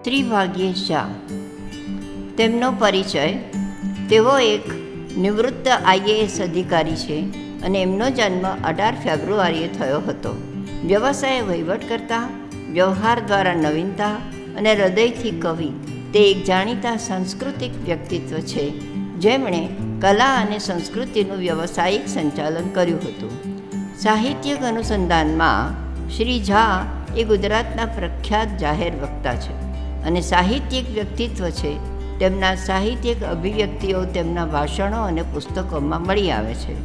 ત્રિભાગ્ય શાહ. તેમનો પરિચય: તેઓ એક નિવૃત્ત IAS અધિકારી છે અને એમનો જન્મ 18 ફેબ્રુઆરીએ થયો હતો. વ્યવસાય વહીવટ કરતા, વ્યવહાર દ્વારા નવીનતા અને હૃદયથી કવિ. તે એક જાણીતા સાંસ્કૃતિક વ્યક્તિત્વ છે જેમણે કલા અને સંસ્કૃતિનું વ્યવસાયિક સંચાલન કર્યું હતું. સાહિત્યિક અનુસંધાનમાં શ્રી ઝા એ ગુજરાતના પ્રખ્યાત જાહેર વક્તા છે અને સાહિત્યિક વ્યક્તિત્વ છે. તેમના સાહિત્યિક અભિવ્યક્તિઓ તેમના ભાષણો અને પુસ્તકોમાં મળી આવે છે.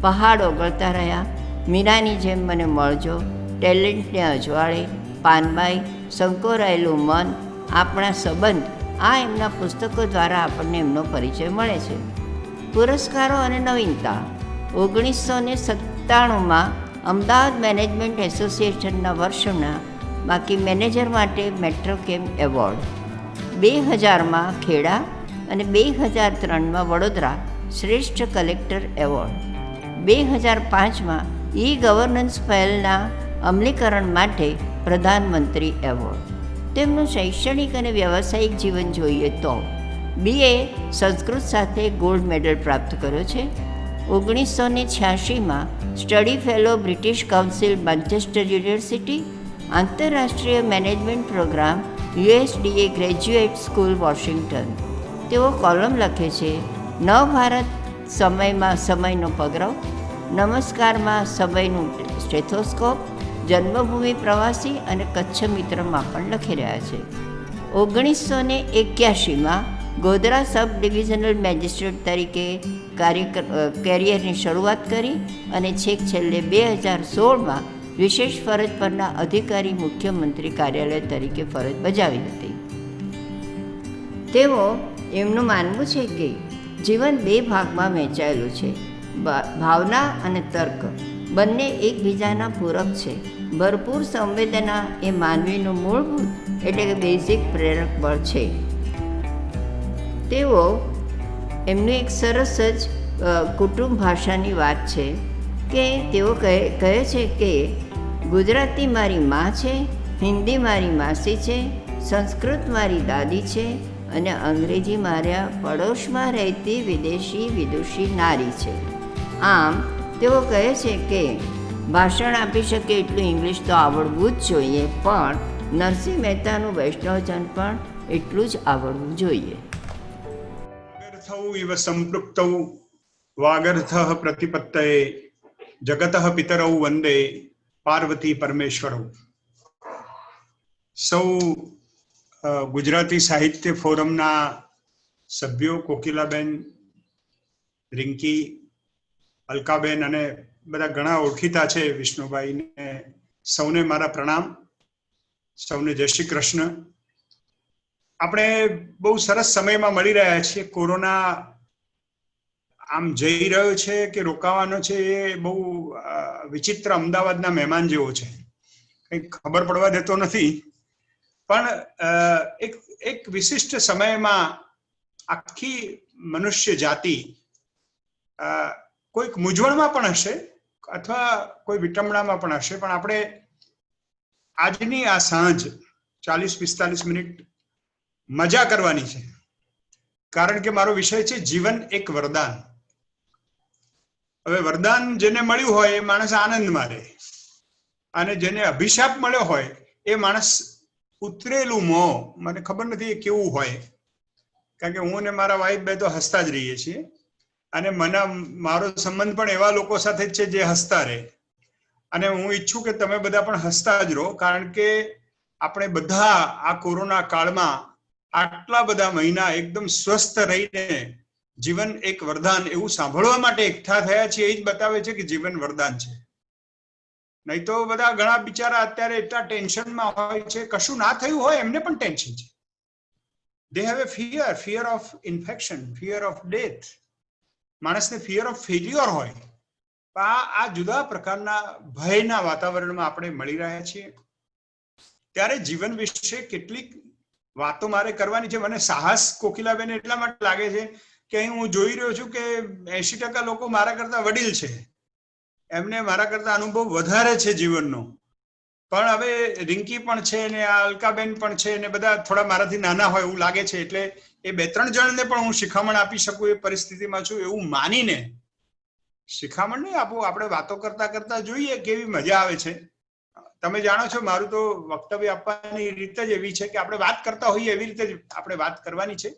પહાડ ઓગળતા રહ્યા, મીરાની જેમ મને મળજો, ટેલેન્ટને અજવાળે, પાનબાઈ, સંકોરાયેલું મન, આપણા સંબંધ, આ એમના પુસ્તકો દ્વારા આપણને એમનો પરિચય મળે છે. પુરસ્કારો અને નવીનતા: 1997માં અમદાવાદ મેનેજમેન્ટ એસોસિએશનના વર્ષના બાકી મેનેજર માટે મેટ્રોકેમ એવોર્ડ, 2000માં ખેડા અને 2003માં વડોદરા શ્રેષ્ઠ કલેક્ટર એવોર્ડ, 2005માં ગવર્નન્સ પહેલના અમલીકરણ માટે પ્રધાનમંત્રી એવોર્ડ. તેમનું શૈક્ષણિક અને વ્યવસાયિક જીવન જોઈએ તો BA સંસ્કૃત સાથે ગોલ્ડ મેડલ પ્રાપ્ત કર્યો છે. 1986માં study fellow British Council Manchester university, આંતરરાષ્ટ્રીય management programme USDA graduate school Washington. તેઓ કોલમ લખે છે: નવભારત સમયમાં સમયનો પગરવ, નમસ્કારમાં સમયનું સ્ટેથોસ્કોપ, જન્મભૂમિ પ્રવાસી અને કચ્છ મિત્રમાં પણ લખી રહ્યા છે. 1981માં ગોધરા સબ ડિવિઝનલ મેજિસ્ટ્રેટ તરીકે કેરિયરની શરૂઆત કરી અને છેક છેલ્લે 2016માં વિશેષ ફરજ પરના અધિકારી મુખ્યમંત્રી કાર્યાલય તરીકે ફરજ બજાવી હતી. એમનું માનવું છે કે જીવન બે ભાગમાં વહેંચાયેલું છે. ભાવના અને તર્ક બંને એકબીજાના પૂરક છે. ભરપૂર સંવેદના એ માનવીનું મૂળભૂત એટલે કે બેઝિક પ્રેરક બળ છે. એમનું એક સરસ જ કુટુંબ ભાષાની વાત છે કે તેઓ કહે છે કે ગુજરાતી મારી મા છે, હિન્દી મારી માસી છે, સંસ્કૃત મારી દાદી છે અને અંગ્રેજી મારા પડોશમાં રહેતી વિદેશી વિદુષી નારી છે. આમ તેઓ કહે છે કે ભાષણ આપી શકે એટલું ઇંગ્લિશ તો આવડવું જ જોઈએ, પણ નરસિંહ મહેતાનું વૈષ્ણવજન પણ એટલું જ આવડવું જોઈએ. ઇવ સંપૃક્તૌ વાગર્થઃ પ્રતિપત્તયે જગતઃ પિતરૌ વંદે પાર્વતી પરમેશ્વરૌ. સૌ ગુજરાતી સાહિત્ય ફોરમના સભ્યો, કોકિલાબેન, રિંકી, અલકાબેન અને બધા ઘણા ઓળખીતા છે, વિષ્ણુભાઈને, સૌને મારા પ્રણામ, સૌને જય શ્રી કૃષ્ણ. આપણે બહુ સરસ સમયમાં મળી રહ્યા છીએ. કોરોના આમ જઈ રહ્યો છે કે રોકાવાનો છે એ બહુ વિચિત્ર અમદાવાદના મહેમાન જેવો છે, કંઈ ખબર પડવા દેતો નથી. પણ એક વિશિષ્ટ સમયમાં આખી મનુષ્ય જાતિ કોઈક મૂંઝવણમાં પણ હશે અથવા કોઈ વિટંબણામાં પણ હશે, પણ આપણે આજની આ સાંજ 40-45 મિનિટ મજા કરવાની છે. કારણ કે મારો વિષય છે જીવન એક વરદાન. હવે વરદાન જેને મળ્યું હોય એ માણસ આનંદમાં રહે, અને જેને અભિશાપ મળ્યો હોય એ માણસ ઉતરેલું મોં, મને ખબર નથી એ કેવું હોય, કારણ કે હું ને મારા વાઈફ બે તો હસતા જ રહીએ છીએ, અને મારો સંબંધ પણ એવા લોકો સાથે જ છે જે હસતા રહે. અને હું ઈચ્છું કે તમે બધા પણ હસતા જ રહો, કારણ કે આપણે બધા આ કોરોના કાળમાં આટલા બધા મહિના એકદમ સ્વસ્થ રહીને જીવન એક વરદાન એવું સાંભળવા માટે એકઠા થયા છે. એ જ બતાવે છે કે જીવન વરદાન છે. નહીં તો બધા ઘણા બિચારા અત્યારે એટલા ટેન્શનમાં હોય છે, કશું ના થયું હોય એમને પણ ટેન્શન છે. They have a fear of infection, fear of death. માણસને ફિયર ઓફ ફેલ્યુઅર હોય. આ જુદા પ્રકારના ભયના વાતાવરણમાં આપણે મળી રહ્યા છીએ. ત્યારે જીવન વિશે કેટલીક વાતો મારે કરવાની છે. મને સાહસ કોકિલાબેન એટલા માટે લાગે છે કે અહીં હું જોઈ રહ્યો છું કે 80% લોકો મારા કરતા વડીલ છે, એમને મારા કરતા અનુભવ વધારે છે જીવનનો. પણ હવે રિંકી પણ છે ને આ અલકાબેન પણ છે ને બધા થોડા મારાથી નાના હોય એવું લાગે છે, એટલે એ 2-3 જણને પણ હું શિખામણ આપી શકું એ પરિસ્થિતિમાં છું એવું માનીને શિખામણ નહીં આપું, આપણે વાતો કરતા કરતા જોઈએ કેવી મજા આવે છે. તમે જાણો છો મારું તો વક્તવ્ય આપવાની રીત જ એવી છે કે આપણે વાત કરતા હોઈએ એવી રીતે જ આપણે વાત કરવાની છે.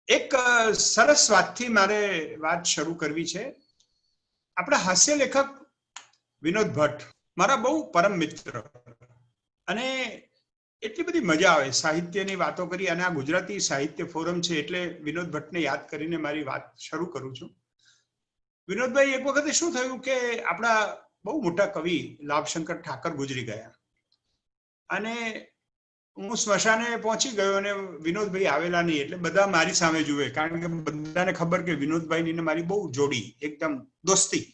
એક સરસ વાતથી મારે વાત શરૂ કરવી છે. આપણા હાસ્ય લેખક વિનોદ ભટ્ટ મારા બહુ પરમ મિત્ર, અને એટલી બધી મજા આવે સાહિત્યની વાતો કરી. અને આ ગુજરાતી સાહિત્ય ફોરમ છે એટલે વિનોદ ભટ્ટને યાદ કરીને મારી વાત શરૂ કરું છું. વિનોદભાઈ, એક વખતે શું થયું કે આપણા બહુ મોટા કવિ લાભશંકર ઠાકર ગુજરી ગયા, અને હું સ્મશાને પહોંચી ગયો અને વિનોદભાઈ આવેલા નહીં, એટલે બધા મારી સામે જુએ, કારણ કે બધાને ખબર કે વિનોદભાઈ ને મારી બહુ જોડી, એકદમ દોસ્તી.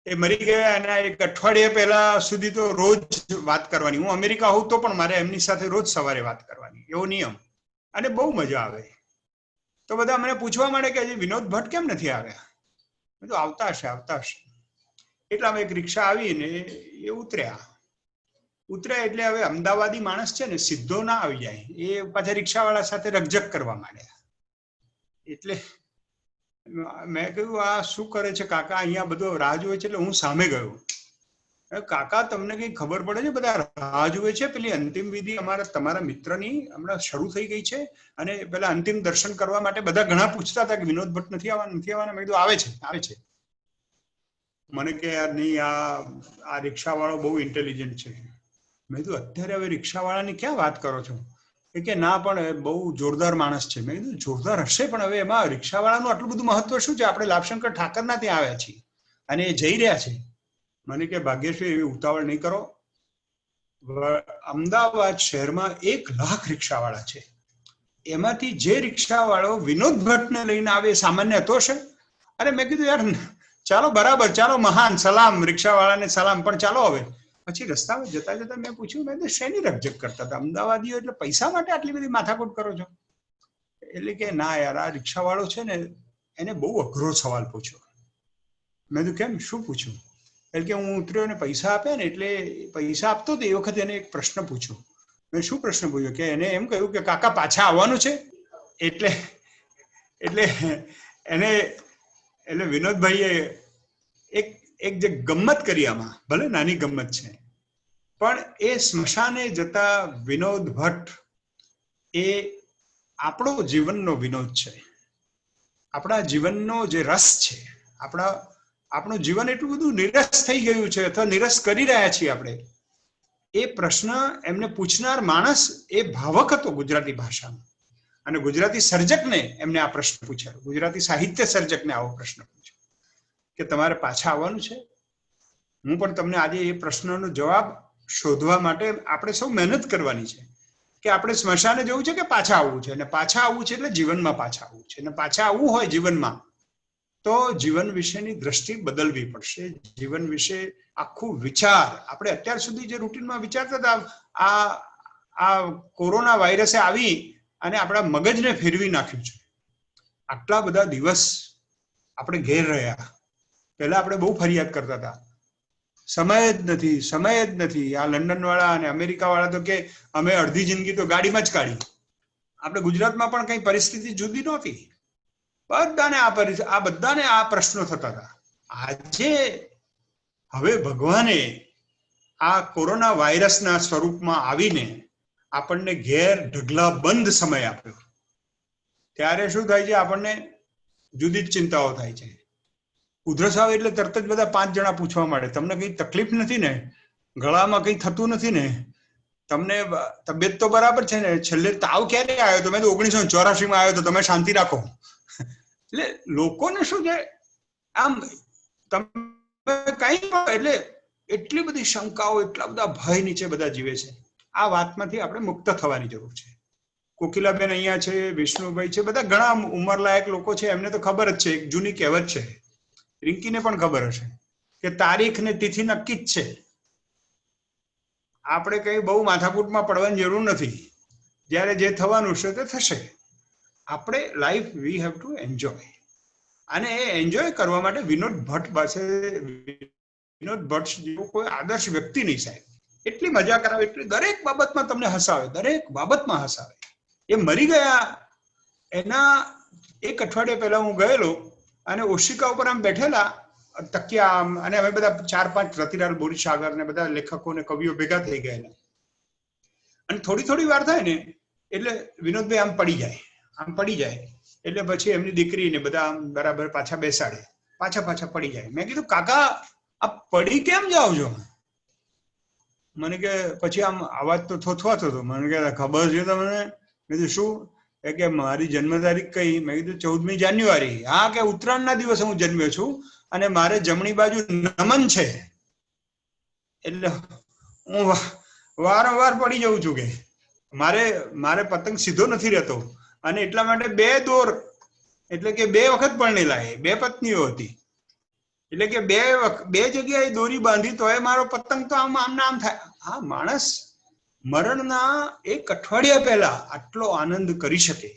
એ મરી ગયા એના 1 અઠવાડિયા પહેલા સુધી તો રોજ વાત કરવાની. હું અમેરિકા હોઉં તો પણ મારે એમની સાથે રોજ સવારે વાત કરવાની, એવો નિયમ. અને બહુ મજા આવે. તો બધા મને પૂછવા માંડે કે હજી વિનોદ ભટ્ટ કેમ નથી આવ્યા? મેં તો આવતા હશે. એટલામાં એક રિક્ષા આવીને એ ઉતર્યા એટલે હવે અમદાવાદી માણસ છે ને, સીધો ના આવી જાય, એ પાછા રિક્ષાવાળા સાથે રકઝક કરવા માંડ્યા. એટલે મેં કહ્યું આ શું કરે છે કાકા, અહીંયા બધો રાહ જોવે છે. એટલે હું સામે ગયો, કાકા તમને કઈ ખબર પડે છે? બધા રાહ જોવે છે, પેલી અંતિમ વિધિ તમારા મિત્રની હમણાં શરૂ થઈ ગઈ છે, અને પેલા અંતિમ દર્શન કરવા માટે બધા ઘણા પૂછતા હતા કે વિનોદ ભટ્ટ નથી આવવાના. મેં કીધું આવે છે. મને કે યાર નહીં, આ રિક્ષાવાળો બહુ ઇન્ટેલિજન્ટ છે. મેં કીધું અત્યારે હવે રિક્ષાવાળાની ક્યાં વાત કરો છો? કે ના, પણ બહુ જોરદાર માણસ છે. મેં કીધું જોરદાર હશે, પણ હવે એમાં રિક્ષાવાળાનું આટલું બધું મહત્વ શું છે? આપણે લાભશંકર ઠાકરના ત્યાં આવ્યા છીએ અને એ જઈ રહ્યા છે. મને કે ભાગ્યશ્રી, એવી ઉતાવળ નહીં કરો. અમદાવાદ શહેરમાં 1 લાખ રિક્ષાવાળા છે, એમાંથી જે રિક્ષાવાળો વિનોદ ભટ્ટને લઈને આવે એ સામાન્ય હતો છે? અરે મેં કીધું યાર ચાલો બરાબર, ચાલો મહાન, સલામ રિક્ષાવાળાને સલામ, પણ ચાલો હવે. પછી રસ્તામાં જતા જતા મેં પૂછ્યું, મેં શેની રકઝક કરતા હતા? અમદાવાદીઓ એટલે પૈસા માટે આટલી બધી માથાકૂટ કરો છો? એટલે કે ના યાર, આ રિક્ષાવાળો છે ને, એને બહુ અઘરો સવાલ પૂછ્યો. મેં કીધું કેમ, શું પૂછ્યું? એટલે કે હું ઉતર્યો ને પૈસા આપ્યા ને, એટલે પૈસા આપતો હતો એ વખતે એને એક પ્રશ્ન પૂછ્યો. મેં શું પ્રશ્ન પૂછ્યો? કે એને એમ કહ્યું કે કાકા પાછા આવવાનું છે. એટલે વિનોદભાઈએ એક જે ગમ્મત કરી, આમાં ભલે નાની ગમ્મત છે, પણ એ સ્મશાને જતા વિનોદ ભટ્ટ એ આપણો જીવનનો વિનોદ છે, આપણા જીવનનો જે રસ છે. આપણું જીવન એટલું બધું નિરસ થઈ ગયું છે, અથવા નિરસ કરી રહ્યા છીએ આપણે. એ પ્રશ્ન એમને પૂછનાર માણસ એ ભાવક હતો ગુજરાતી ભાષામાં, અને ગુજરાતી સર્જકને એમને આ પ્રશ્ન પૂછ્યો, ગુજરાતી સાહિત્ય સર્જકને આવો પ્રશ્ન પૂછ્યો કે તમારે પાછા આવવાનું છે. હું પણ તમને આજે એ પ્રશ્નનો જવાબ શોધવા માટે આપણે સૌ મહેનત કરવાની છે કે આપણે સ્મશાને જવું છે કે પાછા આવવું છે. અને પાછા આવવું છે એટલે જીવનમાં પાછા આવવું છે. અને પાછા આવવું હોય જીવનમાં, તો જીવન વિશેની દ્રષ્ટિ બદલવી પડશે. જીવન વિશે આખું વિચાર, આપણે અત્યાર સુધી જે રૂટીનમાં વિચારતા હતા, આ કોરોના વાયરસે આવી અને આપણા મગજને ફેરવી નાખ્યું છે. આટલા બધા દિવસ આપણે ઘેર રહ્યા. પહેલા આપણે બહુ ફરિયાદ કરતા હતા, સમય જ નથી. આ લંડન વાળા અને અમેરિકા વાળા તો કે અમે અડધી જિંદગી તો ગાડીમાં જ કાઢી. આપણે ગુજરાતમાં પણ કઈ પરિસ્થિતિ જુદી નહોતી. બધાને આ પ્રશ્નો થતા હતા. આજે હવે ભગવાને આ કોરોના વાયરસના સ્વરૂપમાં આવીને આપણને ઘેર ઢગલા બંધ સમય આપ્યો. ત્યારે શું થાય છે? આપણને જુદી જ ચિંતાઓ થાય છે. ઉધરસ આવે એટલે તરત જ બધા 5 જણા પૂછવા માંડે, તમને કઈ તકલીફ નથી ને? ગળામાં કઈ થતું નથી ને? તમને તબિયત તો બરાબર છે ને? છેલ્લે તાવ ક્યારે આવ્યો? તો મેં તો 1984 આવ્યો, તો તમે શાંતિ રાખો. એટલે લોકોને શું છે, આમ તમે કઈ પણ, એટલે એટલી બધી શંકાઓ, એટલા બધા ભય નીચે બધા જીવે છે. આ વાતમાંથી આપણે મુક્ત થવાની જરૂર છે. કોકિલાબેન અહીંયા છે, વિષ્ણુભાઈ છે, બધા ઘણા ઉંમરલાયક લોકો છે, એમને તો ખબર જ છે. એક જૂની કહેવત છે, રિંકીને પણ ખબર હશે, કે તારીખ ને તિથિ નક્કી જ છે. આપણે કઈ બહુ માથાકૂટમાં પડવાની જરૂર નથી. જ્યારે જે થવાનું છે તે થશે. આપણે life we have to enjoy. અને એ એન્જોય કરવા માટે વિનોદ ભટ્ટ જેવો કોઈ આદર્શ વ્યક્તિ નહીં સાહેબ. એટલી મજા કરાવે, એટલી દરેક બાબતમાં તમને હસાવે, દરેક બાબતમાં હસાવે. એ મરી ગયા એના 1 અઠવાડિયા પહેલા હું ગયેલો અને ઓશિકા ઉપર આમ બેઠેલા તકિયા આમ, અને અમે બધા 4-5 રતિલાલ બોરીસાગર ને બધા લેખકો ને કવિઓ ભેગા થઈ ગયેલા. અને થોડી વાર થાય ને એટલે વિનોદભાઈ આમ પડી જાય એટલે પછી એમની દીકરી ને બધા આમ બરાબર પાછા બેસાડે, પાછા પડી જાય. મેં કીધું કાકા આ પડી કેમ જાઓ છો? મને કે પછી આમ અવાજ તો થોથવાતો હતો. મને કે ખબર છે તમને? મેં કીધું શું? કે મારી જન્મ તારીખ કઈ? મેં કીધું 14મી જાન્યુઆરી. હા, કે ઉત્તરાયણના દિવસે હું જન્મ્યો છું અને મારે જમણી બાજુ નમન છે, એટલે હું વારંવાર પડી જાઉં છું. કે મારે પતંગ સીધો નથી રહેતો અને એટલા માટે 2 દોર, એટલે કે 2 વખત પરણેલા, 2 પત્નીઓ હતી, એટલે કે 2 જગ્યાએ દોરી બાંધી તોય મારો પતંગ તો આમ આમ થાય. હા, માણસ મરણના 1 અઠવાડિયા પહેલા આટલો આનંદ કરી શકે,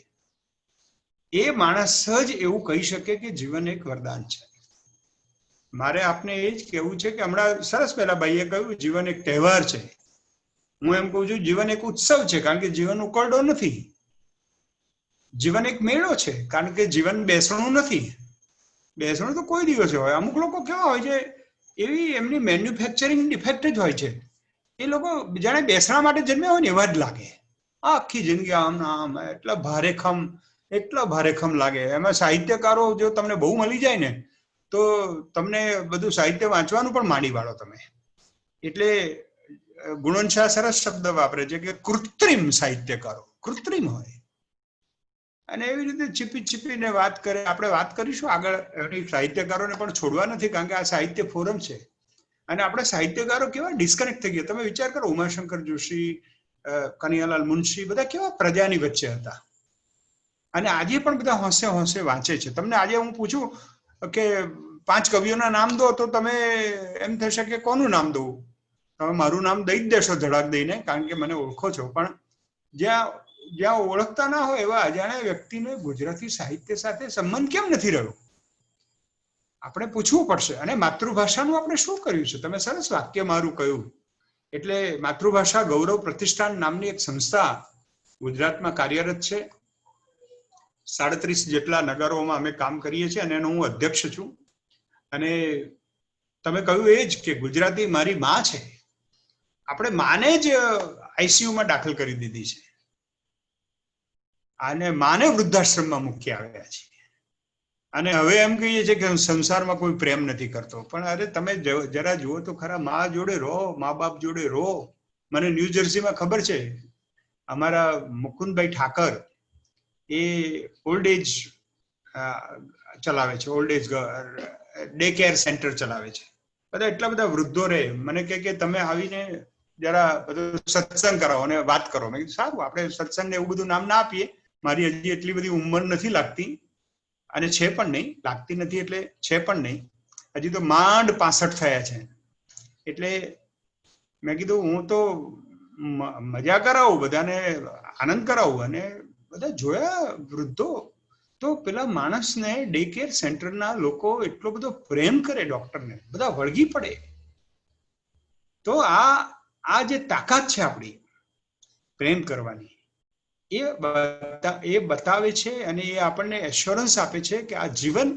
એ માણસ જ એવું કહી શકે કે જીવન એક વરદાન છે. મારે આપને એ જ કહેવું છે કે હમણાં સરસ પહેલા ભાઈએ કહ્યું જીવન એક તહેવાર છે. હું એમ કહું છું જીવન એક ઉત્સવ છે, કારણ કે જીવન ઉકરડો નથી. જીવન એક મેળો છે, કારણ કે જીવન બેસણું નથી. બેસણું તો કોઈ દિવસે હોય. અમુક લોકો કેવા હોય છે, એવી એમની મેન્યુફેક્ચરિંગ ડિફેક્ટ જ હોય છે. એ લોકો જાણે બેસણા માટે જન્મ્યા હોય ને એવા જ લાગે. આખી જિંદગી આમ એટલા ભારેખમ લાગે. એમાં સાહિત્યકારો જો તમને બહુ મળી જાય ને તો તમને બધું સાહિત્ય વાંચવાનું પણ માંડી વાળો તમે. એટલે ગુણવંત શાહ સરસ શબ્દ વાપરે છે કે કૃત્રિમ સાહિત્યકારો, કૃત્રિમ હોય. અને એવી રીતે છીપીને વાત કરે. આપણે વાત કરીશું આગળ. સાહિત્યકારોને પણ છોડવા નથી, કારણ કે આ સાહિત્ય ફોરમ છે અને આપણે સાહિત્યકારો કેવા ડિસ્કનેક્ટ થઈ ગયા. તમે વિચાર કરો, ઉમાશંકર જોશી, કનૈયાલાલ મુનશી, બધા કેવા પ્રજાની વચ્ચે હતા અને આજે પણ બધા હોંશે વાંચે છે. તમને આજે હું પૂછું કે 5 કવિઓના નામ દો તો તમે એમ થશે કે કોનું નામ દઉં? તમે મારું નામ દઈ જ દેશો ધડાક દઈને, કારણ કે મને ઓળખો છો. પણ જ્યાં ઓળખતા ના હોય એવા અજાણ્યા વ્યક્તિને ગુજરાતી સાહિત્ય સાથે સંબંધ કેમ નથી રહ્યો? આપણે પૂછવું પડશે. અને માતૃભાષાનું આપણે શું કર્યું છે? તમે સરસ વાક્ય મારું કહ્યું. એટલે માતૃભાષા ગૌરવ પ્રતિષ્ઠાન નામની એક સંસ્થા ગુજરાતમાં કાર્યરત છે. 37 જેટલા નગરોમાં અમે કામ કરીએ છીએ અને એનો હું અધ્યક્ષ છું. અને તમે કહ્યું એ જ કે ગુજરાતી મારી માં છે. આપણે માને જ આઈસીયુમાં દાખલ કરી દીધી છે અને માને વૃદ્ધાશ્રમમાં મૂકી આવ્યા છે. અને હવે એમ કહીએ છીએ કે સંસારમાં કોઈ પ્રેમ નથી કરતો. પણ અરે તમે જરા જુઓ તો ખરા, મા જોડે રહો, મા બાપ જોડે રહો. મને ન્યૂ જર્સીમાં ખબર છે, અમારા મુકુંદભાઈ ઠાકર એ ઓલ્ડ એજ ચલાવે છે, old age day care center ચલાવે છે. બધા એટલા બધા વૃદ્ધો રહે. મને કે તમે આવીને જરા બધું સત્સંગ કરાવો અને વાત કરો. મેં કીધું સારું, આપણે સત્સંગને એવું બધું નામ ના આપીએ. મારી હજી એટલી બધી ઉંમર નથી લાગતી અને છે પણ નહીં, લાગતી નથી એટલે છે પણ નહીં. હજી તો માંડ 65 થયા છે. એટલે મેં કીધું હું તો મજા કરાવું, બધાને આનંદ કરાવું. અને બધા જોયા વૃદ્ધો તો પેલા માણસને ડે કેર સેન્ટરના લોકો એટલો બધો પ્રેમ કરે ડોક્ટરને, બધા વળગી પડે. તો આ જે તાકાત છે આપણી પ્રેમ કરવાની, એ બતાવે છે અને એ આપણને એશ્યોરન્સ આપે છે કે આ જીવન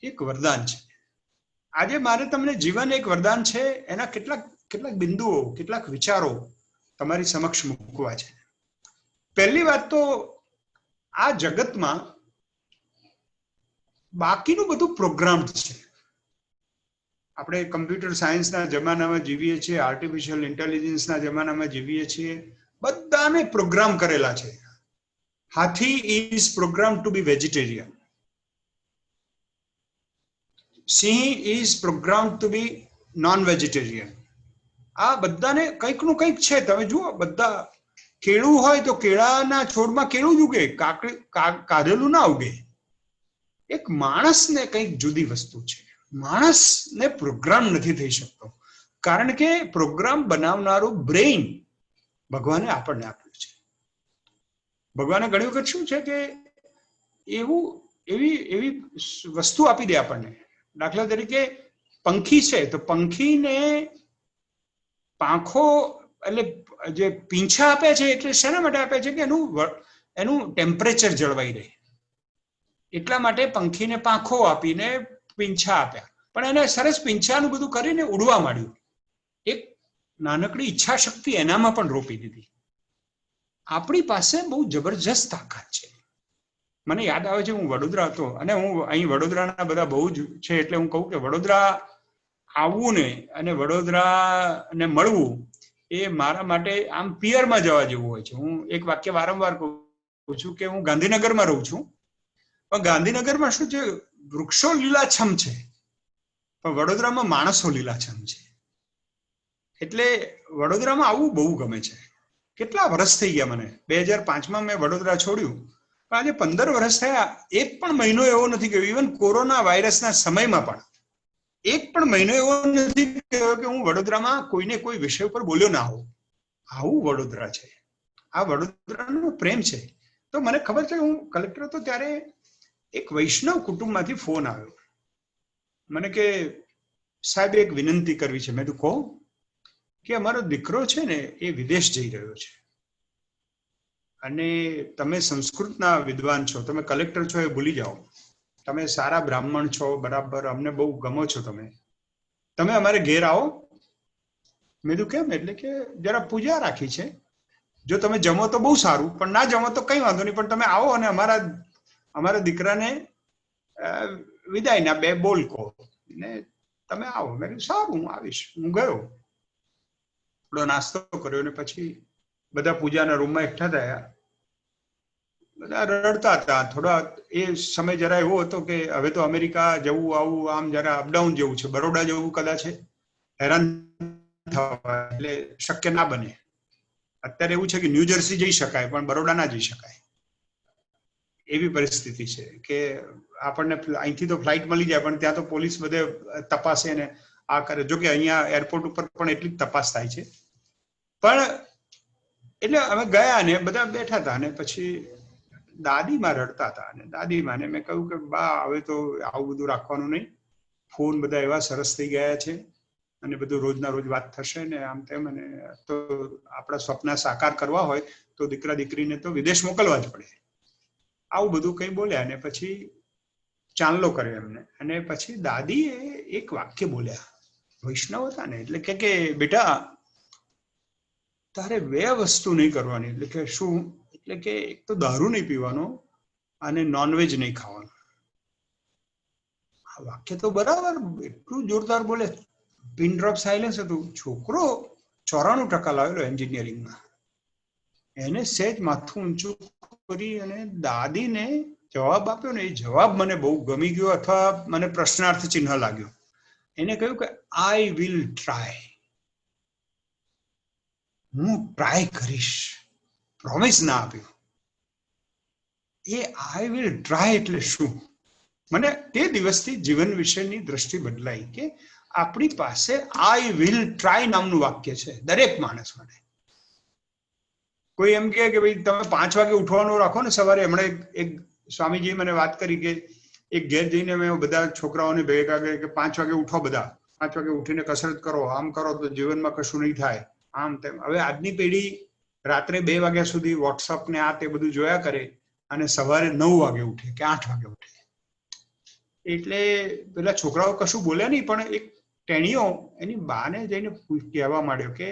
એક વરદાન છે. આજે મારે તમને જીવન એક વરદાન છે એના કેટલાક બિંદુઓ, કેટલાક વિચારો તમારી સમક્ષ મૂકવા છે. પહેલી વાત તો, આ જગતમાં બાકીનું બધું પ્રોગ્રામ છે. આપણે કમ્પ્યુટર સાયન્સના જમાનામાં જીવીએ છીએ, આર્ટિફિશિયલ ઇન્ટેલિજન્સના જમાનામાં જીવીએ છીએ. બધાને પ્રોગ્રામ કરેલા છે. હાથી is programme to be vegetarian. સિંહ is programme to be non vegetarian. આ બધાને કંઈકનું કંઈક છે. તમે જુઓ, બધા કેળું હોય તો કેળાના છોડમાં કેળું જ ઉગે, કાઢેલું ના ઉગે. એક માણસને કંઈક જુદી વસ્તુ છે. માણસને પ્રોગ્રામ નથી થઈ શકતો, કારણ કે પ્રોગ્રામ બનાવનારું બ્રેઇન ભગવાને આપણને આપ્યું છે. ભગવાને ઘણી વખત શું છે કે એવી વસ્તુ આપી દે આપણને. દાખલા તરીકે પંખી છે તો પંખીને પાંખો એટલે જે પીંછા આપે છે એટલે શેના માટે આપે છે કે એનું ટેમ્પરેચર જળવાઈ રહે, એટલા માટે પંખીને પાંખો આપીને પીંછા આપ્યા. પણ એને સરસ પીંછાનું બધું કરીને ઉડવા માંડ્યું. એક નાનકડી ઈચ્છા શક્તિ એનામાં પણ રોપી દીધી. આપણી પાસે બહુ જબરજસ્ત તાકાત છે. મને યાદ આવે છે, હું વડોદરા હતો અને હું અહીં વડોદરાના બધા બહુ જ છે એટલે હું કહું કે વડોદરા આવવું ને અને વડોદરાને મળવું એ મારા માટે આમ પિયરમાં જવા જેવું હોય છે. હું એક વાક્ય વારંવાર કહું છું કે હું ગાંધીનગરમાં રહું છું, પણ ગાંધીનગરમાં શું છે, વૃક્ષો લીલાછમ છે, પણ વડોદરામાં માણસો લીલાછમ છે. એટલે વડોદરામાં આવવું બહુ ગમે છે. કેટલા વર્ષ થઈ ગયા મને, 2005માં મેં વડોદરા છોડ્યું, પણ આજે 15 વર્ષ થયા, એક પણ મહિનો એવો નથી ગયો, ઇવન કોરોના વાયરસના સમયમાં પણ એક પણ મહિનો એવો નથી ગયો કે હું વડોદરામાં કોઈને કોઈ વિષય ઉપર બોલ્યો ના હોઉં. આવું વડોદરા છે, આ વડોદરાનો પ્રેમ છે. તો મને ખબર છે, હું કલેક્ટર હતો ત્યારે એક વૈષ્ણવ કુટુંબમાંથી ફોન આવ્યો મને કે સાહેબ એક વિનંતી કરવી છે. મેં તો કહો કે અમારો દીકરો છે ને એ વિદેશ જઈ રહ્યો છે અને તમે સંસ્કૃતના વિદ્વાન છો, તમે કલેક્ટર છો એ ભૂલી જાઓ, તમે સારા બ્રાહ્મણ છો, બરાબર, અમને બહુ ગમો છો, તમે અમારે ઘેર આવો. મેં કીધું કેમ? એટલે કે જરા પૂજા રાખી છે, જો તમે જમો તો બહુ સારું, પણ ના જમો તો કઈ વાંધો નહીં, પણ તમે આવો અને અમારા દીકરાને વિદાયના 2 બોલ કહો ને તમે આવો. મેં કીધું સારું, હું આવીશ. હું ગયો, થોડો નાસ્તો કર્યો ને પછી બધા પૂજાના રૂમમાં એકઠા થયા. બધા રડતા હતા. થોડા એ સમય જરા એવો હતો કે હવે તો અમેરિકા જવું આવું આમ જરા અપડાઉન જેવું છે, બરોડા જેવું કદાચ હેરાન થવા એટલે શક્ય ના બને. અત્યારે એવું છે કે ન્યૂ જર્સી જઈ શકાય પણ બરોડા ના જઈ શકાય, એવી પરિસ્થિતિ છે કે આપણને અહીંથી તો ફ્લાઇટ મળી જાય પણ ત્યાં તો પોલીસ બધે તપાસે ને આ કરે. જો કે અહીંયા એરપોર્ટ ઉપર પણ એટલી જ તપાસ થાય છે. પણ એટલે અમે ગયા ને બધા બેઠા હતા અને પછી દાદીમાં રડતા હતા અને દાદીમાને મેં કહ્યું કે બા હવે તો આવું બધું રાખવાનું નહીં, ફોન બધા એવા સરસ થઈ ગયા છે અને બધું રોજના રોજ વાત થશે ને આમ તેમ, અને તો આપણા સ્વપ્ન સાકાર કરવા હોય તો દીકરા દીકરીને તો વિદેશ મોકલવા જ પડે. આવું બધું કઈ બોલ્યા અને પછી ચાંદલો કર્યો એમને. અને પછી દાદીએ એક વાક્ય બોલ્યા, વૈષ્ણવ હતા ને એટલે કે બેટા તારે 2 વસ્તુ નહીં કરવાની. એટલે કે શું? એટલે કે એક તો દારૂ નહીં પીવાનો અને નોનવેજ નહીં ખાવાનું. આ વાક્ય તો બરાબર એટલું જોરદાર બોલે, પિન ડ્રોપ સાયલન્સ હતું. છોકરો 94% લાવેલો એન્જિનિયરિંગમાં, એને સહેજ માથું ઊંચું કરી અને દાદીને જવાબ આપ્યો ને એ જવાબ મને બહુ ગમી ગયો, અથવા મને પ્રશ્નાર્થ ચિહ્ન લાગ્યો. એને કહ્યું કે આઈ વિલ ટ્રાય, હું ટ્રાય કરીશ. પ્રોમિસ ના આપ્યું. એ આઈ વિલ ટ્રાય એટલે શું? મને તે દિવસથી જીવન વિશેની દ્રષ્ટિ બદલાઈ કે આપણી પાસે આઈ વિલ ટ્રાય નામનું વાક્ય છે દરેક માણસ માટે. કોઈ એમ કે ભાઈ તમે 5 વાગે ઉઠવાનું રાખો ને સવારે. હમણાં એક સ્વામીજી મને વાત કરી કે એક ઘેર જઈને મેં બધા છોકરાઓને ભેગા કર્યા કે 5 વાગે ઉઠો, બધા 5 વાગે ઉઠીને કસરત કરો, આમ કરો તો જીવનમાં કશું નહીં થાય, આમ તેમ. હવે આજની પેઢી રાત્રે 2 વાગ્યા સુધી વોટ્સઅપ ને આ તે બધું જોયા કરે અને સવારે 9 વાગે ઉઠે કે 8 વાગે ઉઠે. એટલે પેલા છોકરાઓ કશું બોલ્યા નહીં, પણ એક ટેણીઓ એની બાને જઈને કહેવા માંડ્યો કે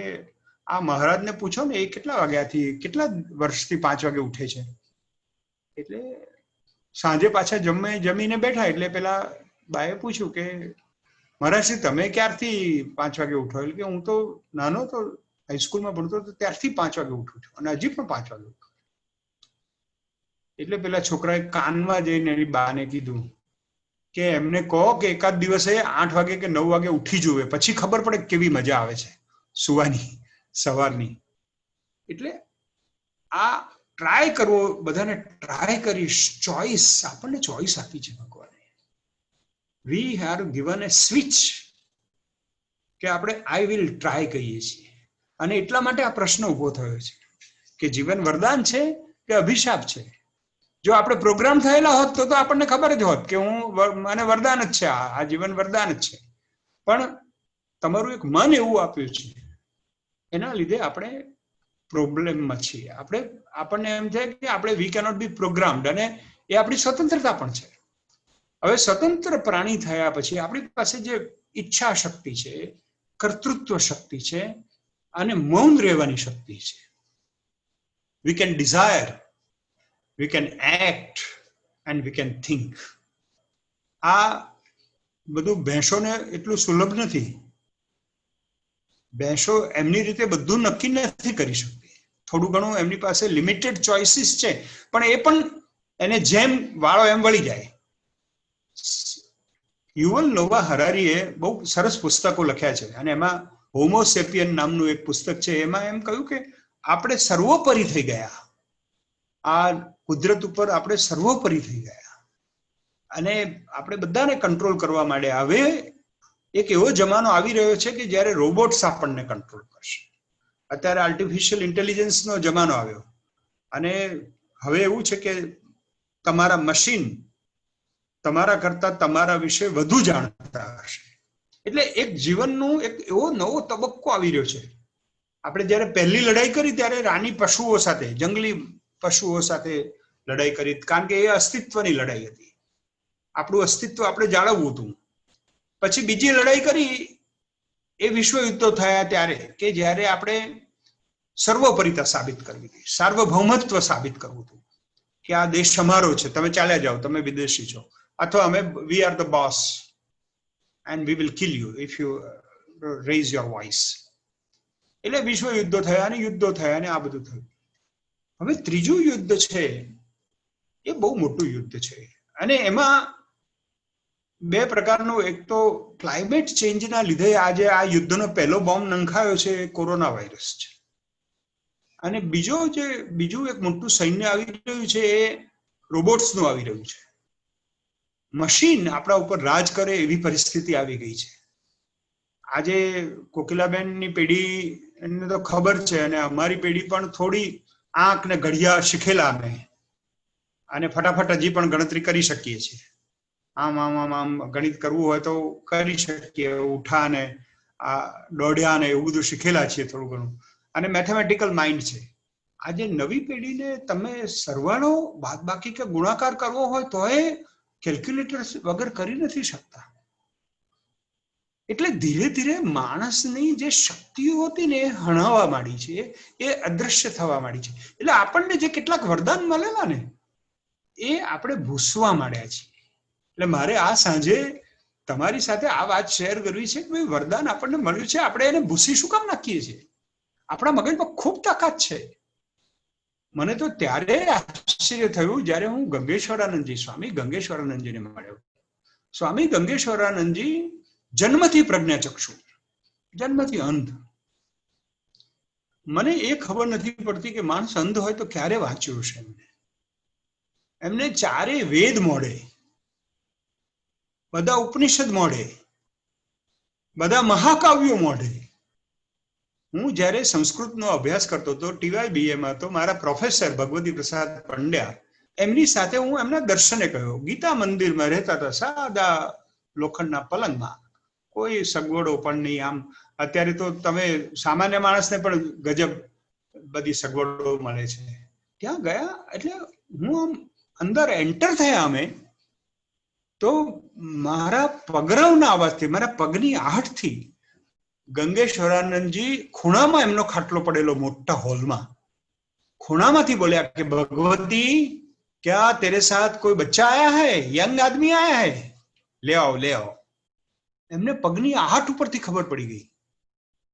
આ મહારાજને પૂછો ને એ કેટલા વાગ્યાથી કેટલા વર્ષથી 5 વાગે ઉઠે છે. એટલે સાંજે પાછા જમીને બેઠા એટલે પેલા બાએ પૂછ્યું કે મહારાજજી તમે ક્યારથી 5 વાગે ઉઠો? એટલે કે હું તો નાનો તો હાઈસ્કૂલમાં ભણતો તો ત્યારથી 5 વાગે ઉઠું છું અને હજી પણ 5 વાગે ઉઠું. એટલે પેલા છોકરાએ કાનમાં જઈને એની બાને કીધું કે એમને કહો કે એકાદ દિવસે 8 વાગે કે 9 વાગે ઉઠી જુએ, પછી ખબર પડે કેવી મજા આવે છે સુવાની સવારની. એટલે આ ટ્રાય કરવો, બધાને ટ્રાય કરીશ. ચોઇસ, આપણને ચોઇસ આપી છે ભગવાને. We are given A switch કે આપણે આઈ વિલ ટ્રાય કહીએ છીએ. અને એટલા માટે આ પ્રશ્ન ઉભો થયો છે કે જીવન વરદાન છે કે અભિશાપ છે. જો આપણે પ્રોગ્રામ થયેલા હોત તો આપણને ખબર જ હોત કે મને વરદાન જ છે, આ જીવન વરદાન જ છે. પણ તમારું એક મન એવું આપ્યું છે એના લીધે આપણે પ્રોબ્લેમમાં છીએ. આપણને એમ થાય કે આપણે વી કેનોટ બી પ્રોગ્રામ્ડ, અને એ આપણી સ્વતંત્રતા પણ છે. હવે સ્વતંત્ર પ્રાણી થયા પછી આપણી પાસે જે ઈચ્છા શક્તિ છે, કર્તૃત્વ શક્તિ છે, અને મૌન રહેવાની શક્તિ છે. We can desire, we can act and we can think. આ બધું ભેંસોને એટલું સુલભ નથી. ભેંસો એમની રીતે બધું નક્કી નથી કરી શકતી. થોડું ઘણું એમની પાસે લિમિટેડ ચોઇસીસ છે, પણ એ પણ એને જેમ વાળો એમ વળી જાય. યુવલ નોવા હરારીએ બહુ સરસ પુસ્તકો લખ્યા છે, અને એમાં હોમોસેપિયન નામનું એક પુસ્તક છે. એમાં એમ કહ્યું કે આપણે સર્વોપરી થઈ ગયા, આ કુદરત ઉપર આપણે સર્વોપરી થઈ ગયા, અને આપણે બધાને કંટ્રોલ કરવા માંડ્યા. હવે એક એવો જમાનો આવી રહ્યો છે કે જ્યારે રોબોટ્સ આપણને કંટ્રોલ કરશે. અત્યારે આર્ટિફિશિયલ ઇન્ટેલિજન્સનો જમાનો આવ્યો, અને હવે એવું છે કે તમારા મશીન તમારા કરતા તમારા વિશે વધુ જાણતા હશે. એટલે એક જીવનનું એક એવો નવો તબક્કો આવી રહ્યો છે. આપણે જ્યારે પહેલી લડાઈ કરી ત્યારે રાની પશુઓ સાથે, જંગલી પશુઓ સાથે લડાઈ કરી, કારણ કે એ અસ્તિત્વની લડાઈ હતી. આપણું અસ્તિત્વ આપણે જાળવવું હતું. પછી બીજી લડાઈ કરી એ વિશ્વ યુદ્ધો થયા ત્યારે, કે જ્યારે આપણે સર્વોપરિતા સાબિત કરવી હતી, સાર્વભૌમત્વ સાબિત કરવું હતું કે આ દેશ અમારો છે, તમે ચાલ્યા જાઓ, તમે વિદેશી છો, અથવા અમે we are the boss and we will kill you if you rays your voice. એટલે વિશ્વ યુદ્ધો થયા, અને યુદ્ધો થયા, અને આ બધું થયું. હવે ત્રીજું યુદ્ધ છે એ બહુ મોટું યુદ્ધ છે, અને એમાં બે પ્રકારનું, એક તો ક્લાઇમેટ ચેન્જના લીધે આજે આ યુદ્ધનો પહેલો બોમ્બ નંખાયો છે એ કોરોના વાયરસ છે, અને બીજું એક મોટું સૈન્ય આવી રહ્યું છે એ રોબોટ્સનું આવી રહ્યું છે. મશીન આપણા ઉપર રાજ કરે એવી પરિસ્થિતિ આવી ગઈ છે. આજે કોકિલાબેનની પેઢીને તો ખબર છે, અને અમારી પેઢી પણ થોડી આંખ ને ઘડિયાળ શીખેલા અમે, અને ફટાફટ હજી પણ ગણતરી કરી શકીએ છીએ. આમ આમ આમ આમ ગણિત કરવું હોય તો કરી શકીએ, ઉઠા ને આ દોડ્યા ને એવું બધું શીખેલા છીએ થોડું ઘણું, અને મેથેમેટિકલ માઇન્ડ છે. આજે નવી પેઢીને તમે સરવાળો, બાદબાકી કે ગુણાકાર કરવો હોય તો એ કેલ્ક્યુલેટર વગર કરી નથી શકતા. એટલે ધીરે ધીરે માણસની જે શક્તિઓ હતી ને એ હણાવવા માંડી છે, એ અદ્રશ્ય થવા માંડી છે. એટલે આપણને જે કેટલાક વરદાન મળેલા ને એ આપણે ભૂસવા માંડ્યા છીએ. એટલે મારે આ સાંજે તમારી સાથે આ વાત શેર કરવી છે કે વરદાન આપણને મળ્યું છે, આપણે એને ભૂસી શું કામ નાખીએ છીએ? આપણા મગજમાં ખૂબ તાકાત છે. મને તો ત્યારે આશ્ચર્ય થયું જ્યારે હું ગંગેશ્વરાનંદજી, સ્વામી ગંગેશ્વરાનંદજીને મળ્યો. સ્વામી ગંગેશ્વરાનંદજી જન્મથી પ્રજ્ઞાચક્ષુ, જન્મથી અંધ. મને એ ખબર નથી પડતી કે માણસ અંધ હોય તો ક્યારે વાંચ્યું છે. એમને ચારે વેદ મોઢે, બધા ઉપનિષદ મોઢે, બધા મહાકાવ્યો મોઢે. હું જ્યારે સંસ્કૃતનો અભ્યાસ કરતો હતો TYBAમાં, તો મારા પ્રોફેસર ભગવતી પ્રસાદ પંડ્યા, એમની સાથે હું એમના દર્શને ગયો. ગીતા મંદિરમાં રહેતા હતા, સાદા લોખંડના પલંગમાં, કોઈ સગવડો પણ નહીં. આમ અત્યારે તો તમે સામાન્ય માણસને પણ ગજબ બધી સગવડો મળે છે. ત્યાં ગયા એટલે હું આમ અંદર એન્ટર થયા અમે, તો મારા પગરવના અવાજથી, મારા પગની આહટથી ગંગેશ્વરાનંદજી ખૂણામાં, એમનો ખાટલો પડેલો મોટા હોલમાં, ખૂણામાંથી બોલ્યા કે ભગવતી, ક્યા તેરે સાથ કોઈ બચ્ચા આયા હૈ, યંગ આદમી આયા હૈ, ले आओ ले आओ. એમને પગની આહટ ઉપરથી ખબર પડી ગઈ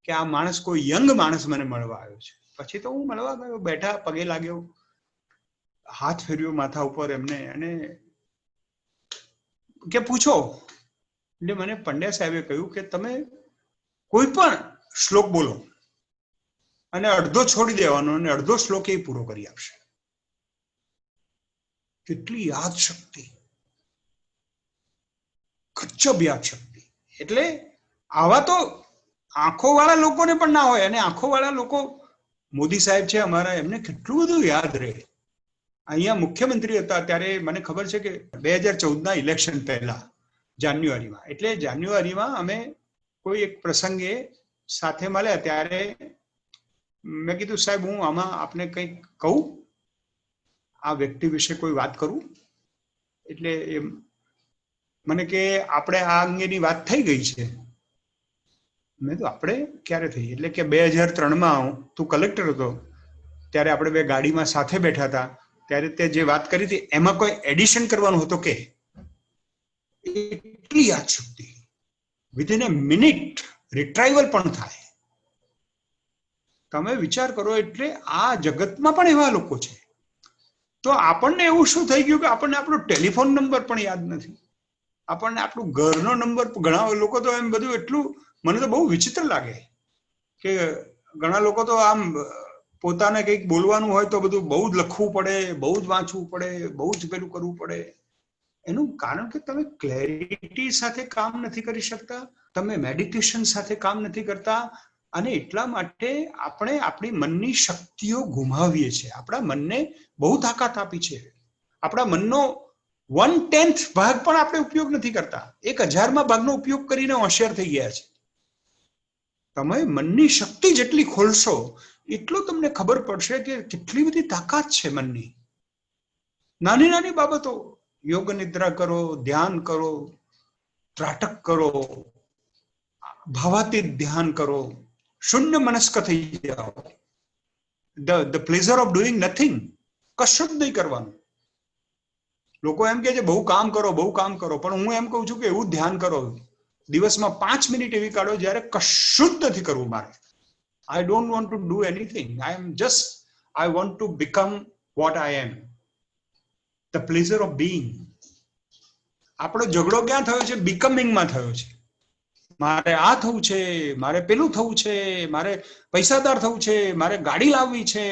કે આ માણસ, કોઈ યંગ માણસ મને મળવા આવ્યો છે. પછી તો હું મળવા ગયો, બેઠા, પગે લાગ્યો, હાથ ફેર્યો માથા ઉપર એમને, અને કે પૂછો. એટલે મને પંડ્યા સાહેબે કહ્યું કે તમે કોઈ પણ શ્લોક બોલો અને અડધો છોડી દેવાનો, અને અડધો શ્લોક એ પૂરો કરી આપશે. કેટલી યાદ શક્તિ, ગજબ યાદ શક્તિ. એટલે આવા તો આંખો વાળા લોકોને પણ ના હોય, અને આંખો વાળા લોકો, મોદી સાહેબ છે અમારા, એમને કેટલું બધું યાદ રહે. અહીંયા મુખ્યમંત્રી હતા ત્યારે મને ખબર છે કે 2014ના ઇલેક્શન પહેલા જાન્યુઆરીમાં, એટલે જાન્યુઆરીમાં અમે કોઈ એક પ્રસંગે સાથે મળ્યા, ત્યારે મેં કીધું સાહેબ હું આમાં આપને કંઈક કહું, આ વ્યક્તિ વિશે કોઈ વાત કરું. એટલે એ મને કે આપણે આ અંગેની વાત થઈ ગઈ છે. મેં તો આપણે ક્યારે થઈ? એટલે કે 2003માં તું કલેક્ટર હતો ત્યારે આપણે બે ગાડીમાં સાથે બેઠા હતા, ત્યારે તે જે વાત કરી હતી એમાં કોઈ એડિશન કરવાનું હતું કે? એટલી યાદ શક્તિ, વિધિન એ મિનિટ રિટ્રાઈવલ પણ થાય. તમે વિચાર કરો, એટલે આ જગતમાં પણ એવા લોકો છે. તો આપણને એવું શું થઈ ગયું કે આપણને આપણો ટેલિફોન નંબર પણ યાદ નથી, આપણને આપણું ઘરનો નંબર. ઘણા લોકો તો એમ બધું એટલું, મને તો બહુ વિચિત્ર લાગે કે ઘણા લોકો તો આમ પોતાને કંઈક બોલવાનું હોય તો બધું બહુ જ લખવું પડે, બહુ જ વાંચવું પડે, બહુ જ પેલું કરવું પડે. એનું કારણ કે તમે ક્લેરિટી સાથે કામ નથી કરી શકતા, તમે મેડિટેશન સાથે કામ નથી કરતા, અને એટલા માટે આપણે આપણી મનની શક્તિઓ ગુમાવીએ છીએ. આપણા મનને બહુ તાકાત આપી છે. આપણા મનનો 1/10 ભાગ પણ આપણે ઉપયોગ નથી કરતા. 1000માં ભાગનો ઉપયોગ કરીને હોશિયાર થઈ ગયા છે. તમે મનની શક્તિ જેટલી ખોલશો એટલું તમને ખબર પડશે કે કેટલી બધી તાકાત છે મનની. નાની નાની બાબતો, યોગ નિદ્રા કરો, ધ્યાન કરો, ત્રાટક કરો, ભાવાતીત ધ્યાન કરો, શૂન્ય મનસ્ક થઈ જાઓ. The pleasure of doing nothing, કશું જ નહીં કરવાનું. લોકો એમ કે છે બહુ કામ કરો, બહુ કામ કરો, પણ હું એમ કહું છું કે એવું ધ્યાન કરો, દિવસમાં 5 મિનિટ એવી કાઢો જ્યારે કશું જ નથી કરવું મારે. I don't want to do anything. I want to become what I am. The pleasure of being. આપણો ઝઘડો ક્યાં થયો છે? બિકમિંગમાં થયો છે. મારે આ થવું છે, મારે પેલું થવું છે, મારે પૈસાદાર થવું છે, મારે ગાડી લાવવી છે,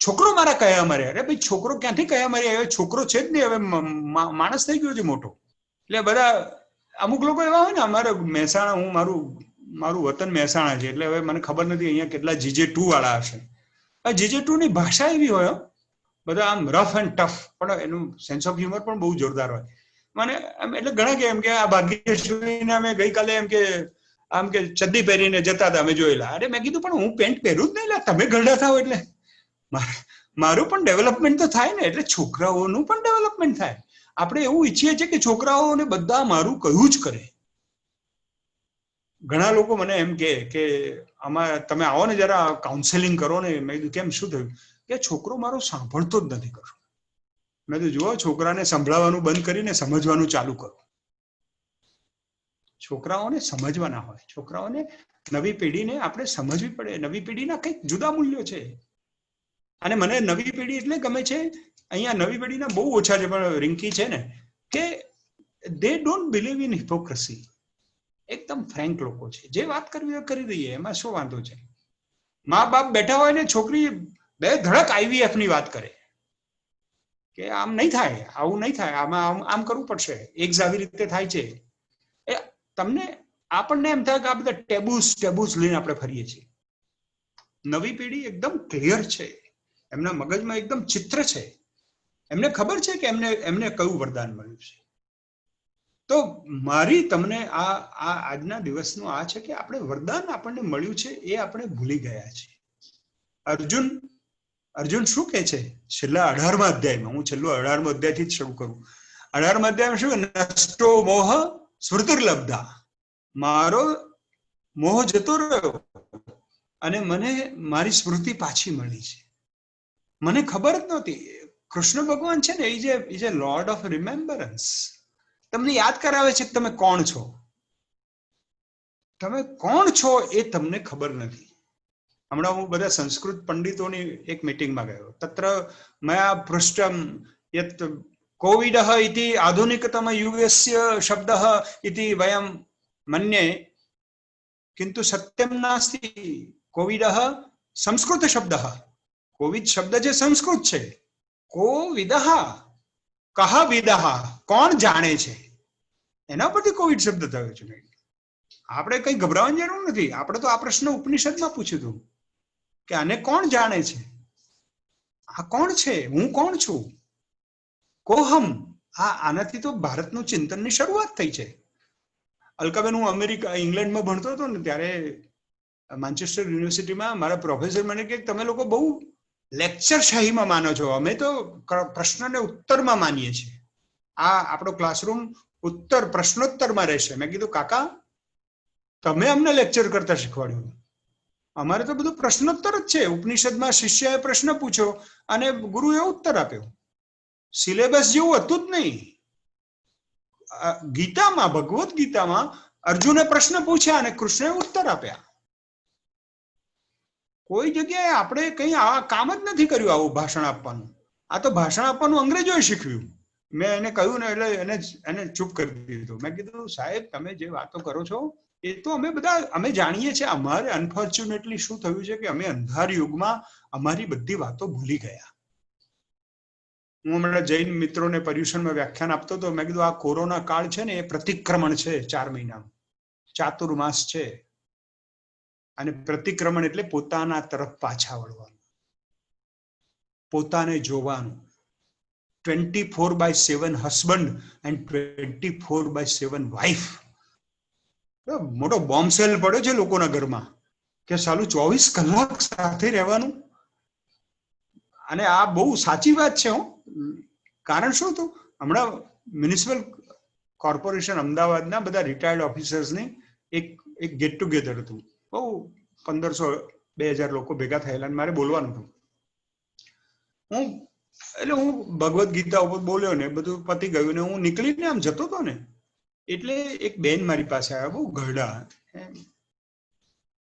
છોકરો મારા કયા મરે. અરે ભાઈ, છોકરો ક્યાંથી કયા મરે? હવે છોકરો છે જ નહીં, હવે માણસ થઈ ગયો છે મોટો. એટલે બધા અમુક લોકો એવા હોય ને, અમારે મહેસાણા, મારું વતન મહેસાણા છે, એટલે હવે મને ખબર નથી અહીંયા કેટલા GJ2 વાળા હશે. GJ2 ની ભાષા એવી હોય, બધા આમ રફ એન્ડ ટફ, પણ એનું સેન્સ ઓફ હ્યુમર પણ બહુ જોરદાર હોય. મને એટલે ઘણા કે એમ કે આ ભાગ્યશ્રીને અમે ગઈકાલે એમ કે ચડ્ડી પહેરીને જતા હતા, અમે જોયેલા. અરે મેં કીધું પણ હું પેન્ટ પહેરું જ નહીં, તમે ગરડા થાવ એટલે મારું પણ ડેવલપમેન્ટ તો થાય ને, એટલે છોકરાઓનું પણ ડેવલપમેન્ટ થાય. આપણે એવું ઈચ્છીએ છીએ કે છોકરાઓને બધા મારું કહ્યું જ કરે. ઘણા લોકો મને એમ કે આમાં તમે આવો ને જરા કાઉન્સેલિંગ કરો ને. મેં કીધું કેમ, શું થયું? કે છોકરો મારો સાંભળતો જ નથી કરતો. મેં તો જુઓ, છોકરાને સંભળાવવાનું બંધ કરીને સમજવાનું ચાલુ કરો. છોકરાઓને સમજવાના હોય, છોકરાઓને, નવી પેઢીને આપણે સમજવી પડે. નવી પેઢીના કંઈક જુદા મૂલ્યો છે, અને મને નવી પેઢી એટલે ગમે છે. અહીંયા નવી પેઢીના બહુ ઓછા છે, પણ રિંકી છે ને, કે દે ડોન્ટ બિલીવ ઇન હિપોક્રેસી. એકદમ ફ્રેન્ક લોકો છે. જે વાત કરવી હોય કરી દઈએ, એમાં શું વાંધો છે? મા બાપ બેઠા હોય ને, છોકરી બે ધડક IVF ની વાત કરે કે આમ નહીં થાય, આવું નહીં થાય, આમાં આમ કરવું પડશે, એક આવી રીતે થાય છે. એ તમને, આપણને એમ થાય કે આ બધા ટેબુસ લઈને આપણે ફરીએ છીએ. નવી પેઢી એકદમ ક્લિયર છે, એમના મગજમાં એકદમ ચિત્ર છે. એમને ખબર છે કે એમને કયું વરદાન મળ્યું છે. તો મારી તમને આજના દિવસનું આ છે કે આપણે વરદાન આપણને મળ્યું છે એ આપણે ભૂલી ગયા છીએ. અર્જુન શું કહે છે છેલ્લા 18મા અધ્યાયમાં? હું છેલ્લો 18મો અધ્યાયથી જ શરૂ કરું. 18મા અધ્યાયમાં શું? નષ્ટો મોહ સ્મૃતિર્લબ્ધા. મારો મોહ જતો રહ્યો અને મને મારી સ્મૃતિ પાછી મળી છે. મને ખબર જ નહોતી. કૃષ્ણ ભગવાન છે ને, is A lord of remembrance. તમને યાદ કરાવે છે કે તમે કોણ છો. તમે કોણ છો એ તમને ખબર નથી. હમણાં હું બધા સંસ્કૃત પંડિતોની એક મીટિંગમાં ગયો. તત્ર મયા પૃષ્ટમ યત કોવિડઃ ઇતિ આધુનિકતમ યુગસ્ય શબ્દઃ ઇતિ વયમ મન્યે, કિંતુ સત્યમ નાસ્તિ. કોવિડઃ સંસ્કૃત શબ્દઃ. કોવિડ શબ્દ જે સંસ્કૃત છે. કોવિદઃ, કહ વિદઃ, કોણ જાણે છે, એના પરથી કોવિડ શબ્દ થયો છે. આપણે કઈ ગભરાવાની જરૂર નથી. આપણે તો આ પ્રશ્ન ઉપનિષદમાં પૂછ્યું હતું કે આને કોણ જાણે છે, આ કોણ છે, હું કોણ છું, કોહમ. આનાથી તો ભારતનું ચિંતનની શરૂઆત થઈ છે. અલકાબેન, હું ઇંગ્લેન્ડમાં ભણતો હતો ને, ત્યારે માન્ચેસ્ટર યુનિવર્સિટીમાં મારા પ્રોફેસર મને કે તમે લોકો બહુ લેક્ચર શાહીમાં માનો છો, અમે તો પ્રશ્નને ઉત્તરમાં માનીએ છીએ, આ આપણો ક્લાસરૂમ પ્રશ્નોત્તરમાં રહેશે. મેં કીધું કાકા તમે અમને લેક્ચર કરતા શીખવાડ્યું, અમારે તો બધું પ્રશ્નોત્તર જ છે. ઉપનિષદમાં શિષ્યએ પ્રશ્ન પૂછ્યો અને ગુરુએ ઉત્તર આપ્યો. સિલેબસ જેવું હતું જ નહીં. ગીતામાં, ભગવદ્ ગીતામાં અર્જુને પ્રશ્ન પૂછ્યા અને કૃષ્ણએ ઉત્તર આપ્યા. કોઈ જગ્યાએ આપણે કઈ આ કામ જ નથી કર્યું આવું ભાષણ આપવાનું. આ તો ભાષણ આપવાનું અંગ્રેજોએ શીખવ્યું. મેં એને કહ્યું ને એટલે એને ચૂપ કરી દીધું. મેં કીધું સાહેબ તમે જે વાતો કરો છો એ તો અમે જાણીએ છીએ. અમારે અનફોર્ચ્યુનેટલી શું થયું છે કે અમે અંધાર યુગમાં અમારી બધી વાતો ભૂલી ગયા. હું હમણાં જૈન મિત્રોને પર્યુષણમાં વ્યાખ્યાન આપતો હતો. મેં કીધું આ કોરોના કાળ છે ને એ પ્રતિક્રમણ છે, 4 મહિનાનું ચાતુર્માસ છે. અને પ્રતિક્રમણ એટલે પોતાના તરફ પાછા વળવાનું, પોતાને જોવાનું. 24/7 હસબન્ડ એન્ડ 24/7 વાઇફ. મોટો બોમ્બ સેલ પડ્યો છે લોકોના ઘરમાં કે સાલું 24 કલાક સાથે રહેવાનું. અને આ બહુ સાચી વાત છે. કારણ શું હતું, હમણાં મ્યુનિસિપલ કોર્પોરેશન અમદાવાદના બધા રિટાયર્ડ ઓફિસર્સની એક ગેટ ટુગેધર હતું. બહુ 1500-2000 લોકો ભેગા થયેલા અને મારે બોલવાનું હતું. હું ભગવદ્ ગીતા ઉપર બોલ્યો ને બધું પતી ગયું ને હું નીકળીને આમ જતો હતો ને એટલે એક બેન મારી પાસે આવ્યા, બહુ ઘરડા.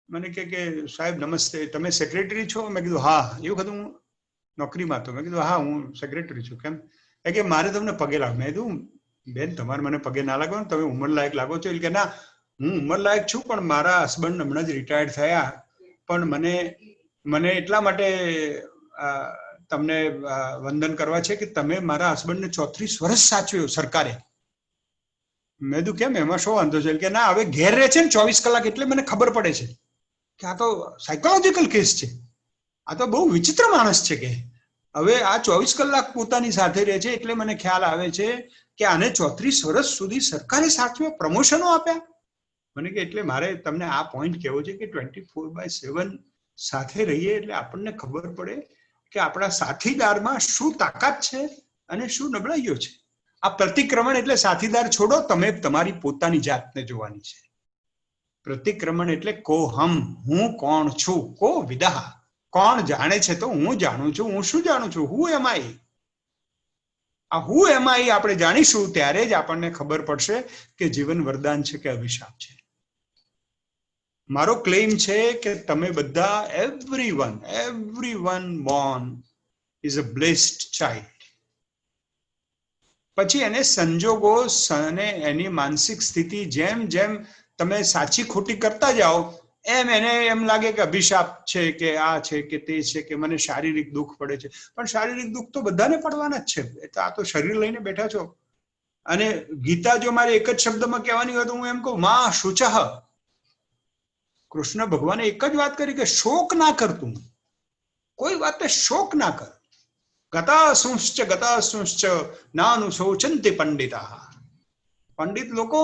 મને કે સાહેબ નમસ્તે, તમે સેક્રેટરી છો? મેં કીધું હા. એ વખત હું નોકરીમાં હતો. મેં કીધું હા હું સેક્રેટરી છું. કેમ? કે મારે તમને પગે લાગ. મેં કીધું બેન તમારે મને પગે ના લાગો ને, તમે ઉંમર લાયક લાગો છો. એટલે કે ના હું ઉંમર લાયક છું પણ મારા હસબન્ડ હમણાં જ રિટાયર્ડ થયા, પણ મને એટલા માટે તમને વંદન કરવા છે કે તમે મારા હસબન્ડને 34 વર્ષ સાચવ્યો સરકારે. મેં કીધું કેમ, એમાં શું વાંધો છે? કે ના હવે ઘેર રહે છે ને 24 કલાક એટલે મને ખબર પડે છે કે આ તો સાયકોલોજીકલ કેસ છે, આ તો બહુ વિચિત્ર માણસ છે. કે હવે આ 24 કલાક પોતાની સાથે રહે છે એટલે મને ખ્યાલ આવે છે કે આને 34 વર્ષ સુધી સરકારે સાચવ્યો, પ્રમોશનો આપ્યા. મને કે એટલે મારે તમને આ પોઈન્ટ કહેવો છે કે 24/7 સાથે રહીએ એટલે આપણને ખબર પડે કે આપણા સાથીદારમાં શું તાકાત છે અને શું નબળાઈઓ છે. આ પ્રતિક્રમણ એટલે સાથીદાર છોડો, તમે તમારી પોતાની જાતને જોવાની છે. પ્રતિક્રમણ એટલે કોહમ, હું કોણ છું. કો વિદા, કોણ જાણે છે તો હું જાણું છું. હું શું જાણું છું? હું એમ આઈ. આ હું એમ આઈ આપણે જાણીશું ત્યારે જ આપણને ખબર પડશે કે જીવન વરદાન છે કે અભિશાપ છે. મારો ક્લેમ છે કે તમે બધા everyone born is a blessed child. પછી એને સંજોગો અને એની માનસિક સ્થિતિ જેમ જેમ તમે સાચી ખોટી કરતા જાઓ એમ એને એમ લાગે કે અભિશાપ છે કે આ છે કે તે છે કે મને શારીરિક દુઃખ પડે છે. પણ શારીરિક દુઃખ તો બધાને પડવાના જ છે. આ તો શરીર લઈને બેઠા છો. અને ગીતા જો મારે એક જ શબ્દમાં કહેવાની હોય તો હું એમ કહું માં શુચઃ. કૃષ્ણ ભગવાને એક જ વાત કરી કે શોક ના કરતું, કોઈ વાતે શોક ના કર. ગતાસુંશ્ચ નાનુશોચંતિ પંડિતા. પંડિત લોકો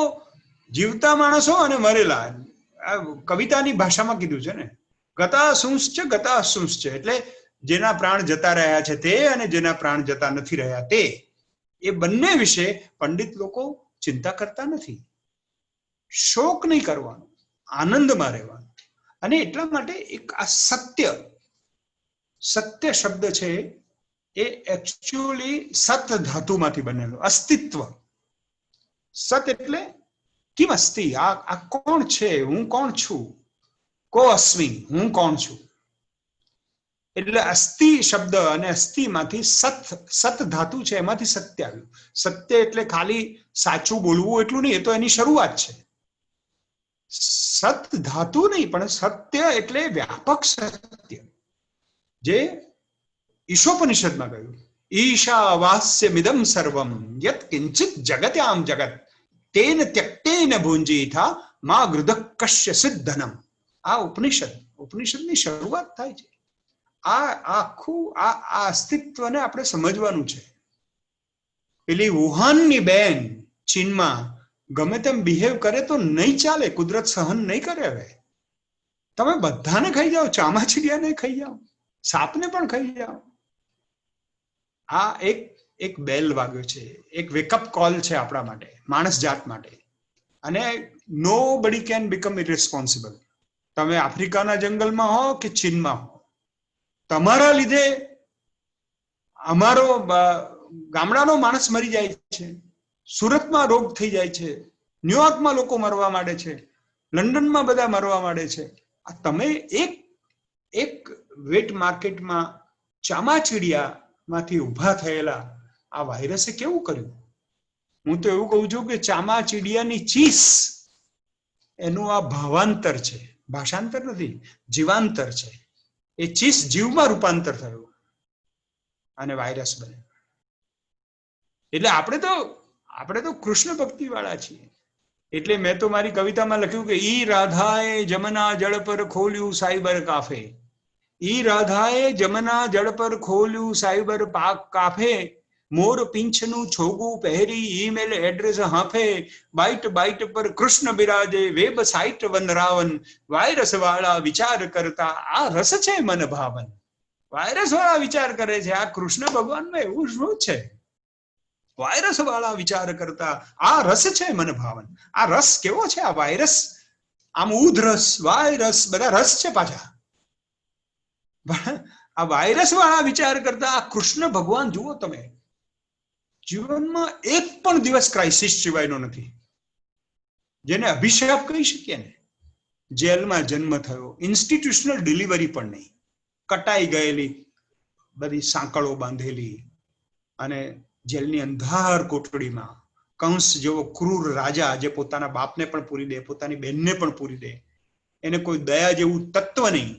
જીવતા માણસો અને મરેલા, કવિતાની ભાષામાં કીધું છે ને. ગતાસુંશ્ચ એટલે જેના પ્રાણ જતા રહ્યા છે તે અને જેના પ્રાણ જતા નથી રહ્યા તે, એ બંને વિશે પંડિત લોકો ચિંતા કરતા નથી. શોક નહીં કરવાનો, આનંદમાં રહેવાનું. અને એટલા માટે એક આ સત્ય શબ્દ છે એ એકચ્યુઅલી સત ધાતુમાંથી બનેલો. અસ્તિત્વ, સત એટલે કિમ અસ્તિ, આ કોણ છે, હું કોણ છું. કો અસ્મિ, હું કોણ છું. એટલે અસ્થિ શબ્દ અને અસ્થિમાંથી સત ધાતુ છે એમાંથી સત્ય આવ્યું. સત્ય એટલે ખાલી સાચું બોલવું એટલું નહીં, એ તો એની શરૂઆત છે. સત ધાતુ નહીં પણ સત્ય એટલે વ્યાપક સત્ય, જે ઈશોપનિષદમાં કહ્યું ઈશાવાસ્યમિદમ સર્વમ યત કિંચિત જગત્યામ જગત તેન ત્યક્તેન ભુંજીથા મા ગૃધ કશ્ય સિદ્ધનમ. આ ઉપનિષદની શરૂઆત થાય છે. આ આખું આ અસ્તિત્વને આપણે સમજવાનું છે. પેલી વુહાનની બેન ચીનમાં ગમે તેમ બિહેવ કરે તો નહીં ચાલે, કુદરત સહન નહીં કરે. હવે તમે બધાને ખાઈ જાઓ, ચામાચીડિયાને ખાઈ જાઓ, સાપને પણ ખાઈ જાઓ. આ એક બેલ વાગ્યો છે, એક વેકઅપ કોલ છે આપણા માટે, માણસ જાત માટે. અને નો બડી કેન બીકમ ઇરરિસ્પોન્સિબલ. તમે આફ્રિકાના જંગલમાં હો કે ચીનમાં હો, તમારા લીધે અમારો ગામડાનો માણસ મરી જાય છે, સુરતમાં રોગ થઈ જાય છે, ન્યુયોર્કમાં લોકો મરવા માંડે છે, લંડનમાં બધા મરવા માંડે છે. આ તમે એક વેટ માર્કેટમાં ચામાચીડિયામાંથી ઉભા થયેલા આ વાયરસે કેવું કર્યું? હું તો એવું કહું છું કે ચામાચીડિયાની ચીસ એનું આ ભાવાંતર છે, ભાષાંતર નથી, જીવાંતર છે. એ ચીસ જીવમાં રૂપાંતર થયું અને વાયરસ બને. એટલે આપણે તો કૃષ્ણ ભક્તિ વાળા છીએ. એટલે મેં તો મારી કવિતામાં લખ્યું કે ઈ રાધાએ જમના જળ પર ખોલ્યું સાઈબર કાફે. ઈ રાધાએ જમના જળ પર ખોલ્યું સાઈબર પાક કાફે. મોર પિંછનું છોગું પહેરી ઈમેલ એડ્રેસ હાફે. બાઈટ બાઈટ પર કૃષ્ણ બિરાજે વેબ સાઇટ વનરાવન. વાયરસ વાળા વિચાર કરતા આ રસ છે મન ભાવન. વાયરસ વાળા વિચાર કરે છે, આ કૃષ્ણ ભગવાનમાં એવું શું છે? વાયરસ વાળા વિચાર કરતા આ રસ છે મન ભાવન. આ રસ કેવો છે? આ વાયરસ આમ ઉધરસ, વાયરસ બધા રસ છે પાછા. આ વાયરસ વાળા વિચાર કરતા આ કૃષ્ણ ભગવાન જુઓ તમે, જીવનમાં એક પણ દિવસ ક્રાઇસિસ સિવાયનો નથી, જેને અભિશાપ કહી શકીએ ને. જેલમાં જન્મ થયો, ઇન્સ્ટિટ્યુશનલ ડિલિવરી પણ નહીં, કટાઈ ગયેલી બધી સાંકળો બાંધેલી, અને જેલની અંધાર કોટડીમાં કંસ જેવો ક્રૂર રાજા જે પોતાના બાપને પણ પૂરી દે, પોતાની બહેનને પણ પૂરી દે, એને કોઈ દયા જેવું તત્વ નહીં,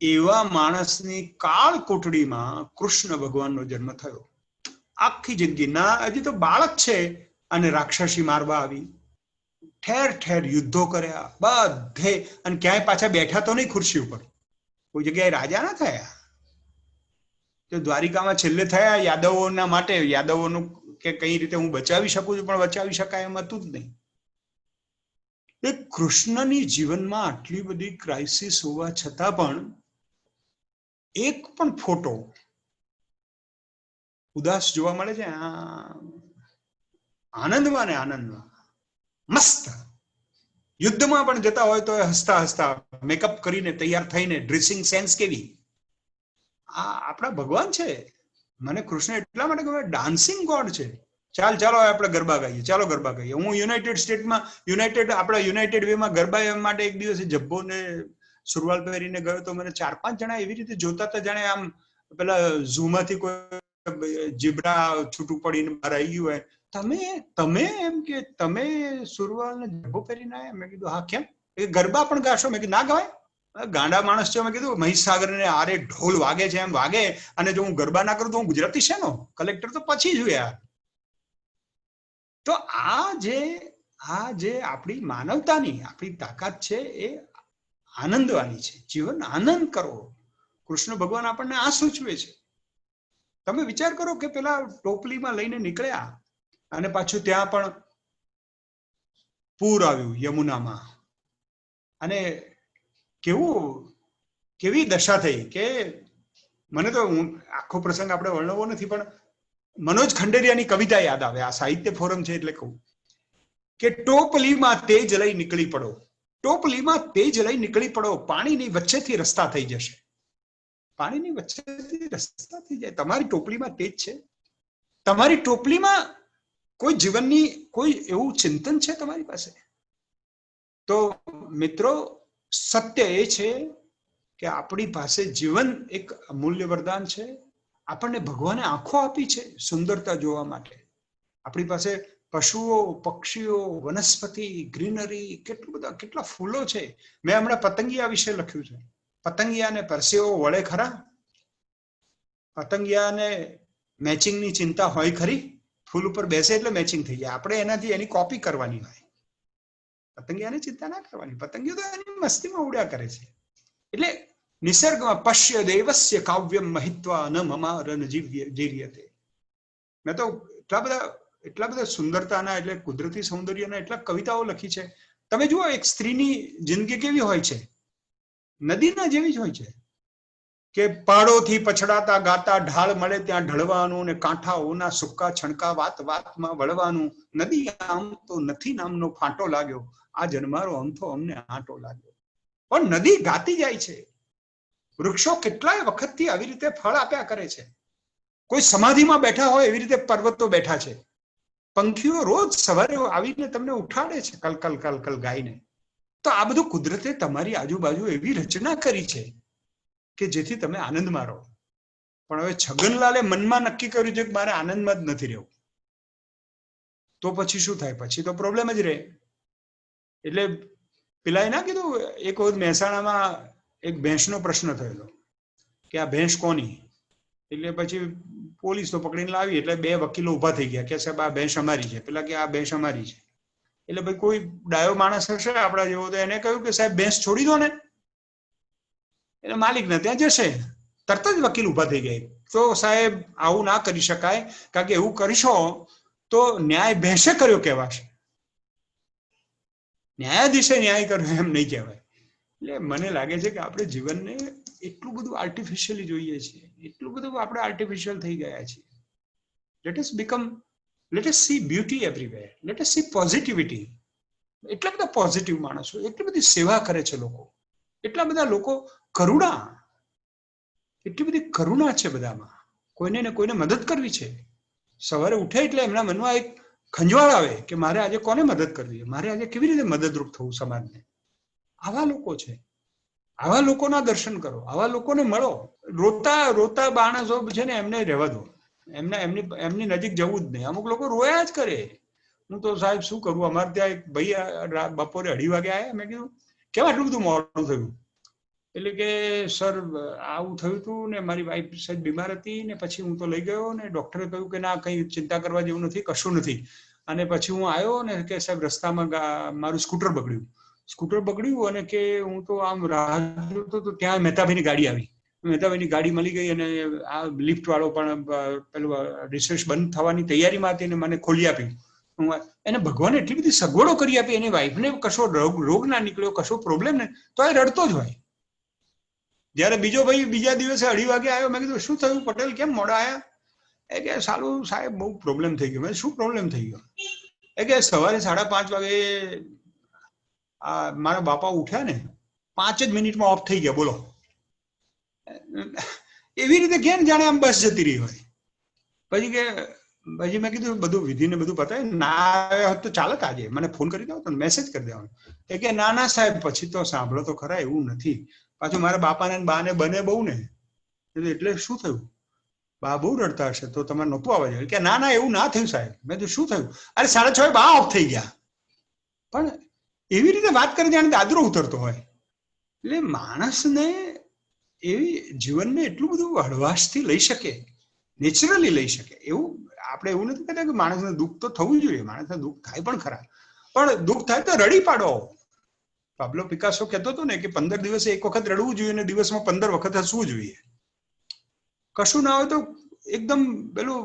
એવા માણસની કાળ કોટડીમાં કૃષ્ણ ભગવાનનો જન્મ થયો. આખી જિંદગી ના, હજી તો બાળક છે અને રાક્ષસી મારવા આવી, ઠેર ઠેર યુદ્ધો કર્યા બધે, અને ક્યાંય પાછા બેઠા તો નહીં ખુરશી ઉપર, કોઈ જગ્યાએ રાજા ના થયા. તો દ્વારિકામાં છેલ્લે થયા યાદવોના માટે, યાદવોનું કે કઈ રીતે હું બચાવી શકું છું, પણ બચાવી શકાય એમ હતું જ નહીં. એ કૃષ્ણની જીવનમાં આટલી બધી ક્રાઇસિસ હોવા છતાં પણ એક પણ ફોટો ઉદાસ જોવા મળે છે? આનંદમાં ને આનંદમાં મસ્ત. યુદ્ધમાં પણ જતા હોય તો હસતા હસતા, મેકઅપ કરીને તૈયાર થઈને, ડ્રેસિંગ સેન્સ કેવી! આ આપણા ભગવાન છે. મને કૃષ્ણ એટલા માટે કહે ડાન્સિંગ ગોડ છે. ચાલો આપણે ગરબા ગાઈએ, ચાલો ગરબા ગાઈએ. હું યુનાઇટેડ સ્ટેટમાં, આપણા યુનાઇટેડ વેમાં ગરબા માટે એક દિવસે જબ્બો ને સુરવાલ પહેરીને ગયો તો મને 4-5 જણા એવી રીતે જોતા હતા જાણે આમ પેલા ઝૂમાંથી કોઈ જીબ્રા છૂટું પડીને બહાર આવી ગયું હોય. તમે એમ કે તમે સુરવાલ ને જબ્બો પહેરીને આવ્યા? મેં કીધું હા, કેમ? ગરબા પણ ગાશો? મેં કીધું ના ગવાય, ગાંડા માણસ છે. મેં કીધું મહીસાગર ને આરે ઢોલ વાગે છે એમ વાગે, અને જો હું ગરબા ના કરું તો હું ગુજરાતી શેનો કલેક્ટર તો પછી જ યાર. તો આ જે આપણી માનવતાની આપણી તાકાત છે એ આનંદવાની છે. જીવન આનંદ કરો. કૃષ્ણ ભગવાન આપણને આ સૂચવે છે. તમે વિચાર કરો કે પેલા ટોપલીમાં લઈને નીકળ્યા અને પાછું ત્યાં પણ પૂર આવ્યું યમુનામાં, અને કેવી દશા થઈ કે મને તો આખો પ્રસંગ આપણે વર્ણવવો નથી, પણ મનોજ ખંડેરિયાની કવિતા યાદ આવે. આ સાહિત્ય ફોરમ છે એટલે કહું કે ટોપલીમાં તેજ લઈ નીકળી પડો, ટોપલીમાં તેજ લઈ નીકળી પડો, પાણીની વચ્ચેથી રસ્તા થઈ જશે. પાણીની વચ્ચેથી રસ્તા થઈ જાય. તમારી ટોપલીમાં તેજ છે? તમારી ટોપલીમાં કોઈ જીવનની કોઈ એવું ચિંતન છે તમારી પાસે? તો મિત્રો, સત્ય એ છે કે આપણી પાસે જીવન એક અમૂલ્ય વરદાન છે. આપણને ભગવાને આંખો આપી છે સુંદરતા જોવા માટે. આપણી પાસે પશુઓ, પક્ષીઓ, વનસ્પતિ, ગ્રીનરી, કેટલા ફૂલો છે. મેં હમણાં પતંગિયા વિશે લખ્યું છે. પતંગિયાને પરસેવો વળે ખરા? પતંગિયાને મેચિંગની ચિંતા હોય ખરી? ફૂલ ઉપર બેસે એટલે મેચિંગ થઈ જાય. આપણે એની કોપી કરવાની હોય. પતંગિયાને ચિંતા ના કરવાની. પતંગિયો તો એની મસ્તીમાં ઉડ્યા કરે છે. એટલે નિસર્ગમાં પશ્ય દેવસ્ય કાવ્યમ મહિત્વા ન મમારન જીર્યતે. મેં તો એટલા બધા સુંદરતાના, એટલે કુદરતી સૌંદર્યના એટલા કવિતાઓ લખી છે. તમે જુઓ એક સ્ત્રીની જિંદગી કેવી હોય છે. નદીના જેવી જ હોય છે કે પહાડોથી પછડાતા ગાતા ઢાળ મળે ત્યાં ઢળવાનું, ને કાંઠાઓના સુક્કા છણકા વાત વાતમાં વળવાનું. નદી આમ તો નથી નામનો ફાંટો લાગ્યો, આ જન્મારો અમથો અમને આંટો લાગ્યો. પણ નદી ગાતી જાય છે. વૃક્ષો કેટલાય વખતથી આવી રીતે ફળ આપ્યા કરે છે. કોઈ સમાધિમાં બેઠા હોય એવી રીતે પર્વતો બેઠા છે. પંખીઓ રોજ સવારે આવીને તમને ઉઠાડે છે કલકલ કલકલ ગાઈને. તો આ બધું કુદરતે તમારી આજુબાજુ એવી રચના કરી છે કે જેથી તમે આનંદમાં રહો. પણ હવે છગનલાલે મનમાં નક્કી કર્યું છે કે મારે આનંદમાં જ નથી રહેવું, તો પછી શું થાય? પછી તો પ્રોબ્લેમ જ રહે. એટલે પેલા ના કીધું, એક વખત મહેસાણામાં એક ભેંસનો પ્રશ્ન થયેલો કે આ ભેંસ કોની? એટલે પછી પોલીસ તો પકડીને લાવી, એટલે બે વકીલો ઉભા થઈ ગયા કે સાહેબ આ ભેંસ અમારી છે. પેલા કે આ ભેંસ અમારી છે. એટલે ભાઈ કોઈ ડાયો માણસ હશે આપણા જેવો, તો એને કહ્યું કે સાહેબ ભેંસ છોડી દો ને. એટલે માલિક ને ત્યાં જશે. તરત જ વકીલ ઉભા થઈ ગયા. તો સાહેબ આવું ના કરી શકાય, કારણ કે એવું કરીશો તો ન્યાય ભેંસે કર્યો કહેવાશે, ન્યાયાધીશે ન્યાય કર્યો એમ નહીં કહેવાય. એટલે મને લાગે છે કે આપણે જીવનને એટલું બધું આર્ટિફિશિયલી જોઈએ છીએ, એટલું બધું આપણે આર્ટિફિશિયલ થઈ ગયા છીએ. Let S C beauty everywhere, let S C positivity. એટલા બધા પોઝિટિવ માણસો, એટલી બધી સેવા કરે છે લોકો, એટલા બધા લોકો કરુણા, એટલી બધી કરુણા છે બધામાં. કોઈને ને કોઈને મદદ કરવી છે. સવારે ઉઠે એટલે એમના મનમાં એક ખંજવાળ આવે કે મારે આજે કોને મદદ કરવી, મારે આજે કેવી રીતે મદદરૂપ થવું સમાજને. આવા લોકો છે. આવા લોકોના દર્શન કરો, આવા લોકોને મળો. રોતા રોતા માણસો છે ને એમને રહેવા દો, એમની નજીક જવું જ નહીં. અમુક લોકો રોયા જ કરે. હું તો સાહેબ શું કરું, અમારે ત્યાં એક ભાઈ બપોરે 2:30 વાગે આવ્યા. મેં કીધું કેમ આટલું બધું મોડું થયું? એટલે કે સર આવું થયું હતું ને મારી વાઈફ સહેજ બીમાર હતી, ને પછી હું તો લઈ ગયો, ને ડોક્ટરે કહ્યું કે ના કંઈ ચિંતા કરવા જેવું નથી, કશું નથી. અને પછી હું આવ્યો ને કે સાહેબ રસ્તામાં મારું સ્કૂટર બગડ્યું, અને કે હું તો આમ રાહ જોતો તો ત્યાં મહેતાભાઈની ગાડી આવી. મહેતાભાઈની ગાડી મળી ગઈ, અને આ લિફ્ટ વાળો પણ પેલું રિસર્ચ બંધ થવાની તૈયારીમાં હતી ને મને ખોલી આપ્યું. એને ભગવાને એટલી બધી સગવડો કરી આપી. એની વાઈફને કશો રોગ ના નીકળ્યો, કશો પ્રોબ્લેમ ને, તો એ રડતો જ હોય. જયારે બીજો ભાઈ બીજા દિવસે 2:30 વાગે આવ્યો, મેં કીધું શું થયું પટેલ, કેમ મોડા આવ્યા? એ કે સાલું સાહેબ બહુ પ્રોબ્લેમ થઈ ગયો. મેં શું પ્રોબ્લેમ થઈ ગયો? એ કે સવારે 5:30 વાગે મારા બાપા ઉઠ્યા ને 5 જ મિનિટમાં ઓફ થઈ ગયા. બોલો, એવી રીતે કેમ જાણે આમ બસ જતી રહી હોય. પછી મેં કીધું બધું વિધિને બધું પતાય, ના આવ્યા હોત તો ચાલત, આજે મને ફોન કરી દો, તમે મેસેજ કરી દેવાનો. એ કે ના સાહેબ પછી તો સાંભળો તો ખરા, એવું નથી. પાછું મારા બાપાને બાને બને બહુ ને, એટલે શું થયું? બા બહુ રડતા હશે તો તમારે નહોતું આવવા જોઈએ. કે ના એવું ના થયું સાહેબ. મેં તો શું થયું? અરે 6:30 બા ઓફ થઈ ગયા. પણ એવી રીતે વાત કરે જાણે દાદરો ઉતરતો હોય. એટલે માણસને એવી જીવનને એટલું બધું હળવાશથી લઈ શકે, નેચરલી લઈ શકે. એવું આપણે એવું નથી કહેતા કે માણસને દુઃખ તો થવું જોઈએ, માણસને દુઃખ થાય પણ ખરા, પણ દુઃખ થાય તો રડી પાડો. પાબ્લો પિકાસો કહેતો હતો ને કે 15 દિવસે એક વખત રડવું જોઈએ અને દિવસમાં 15 વખત હસવું જોઈએ. કશું ના હોય તો એકદમ પેલું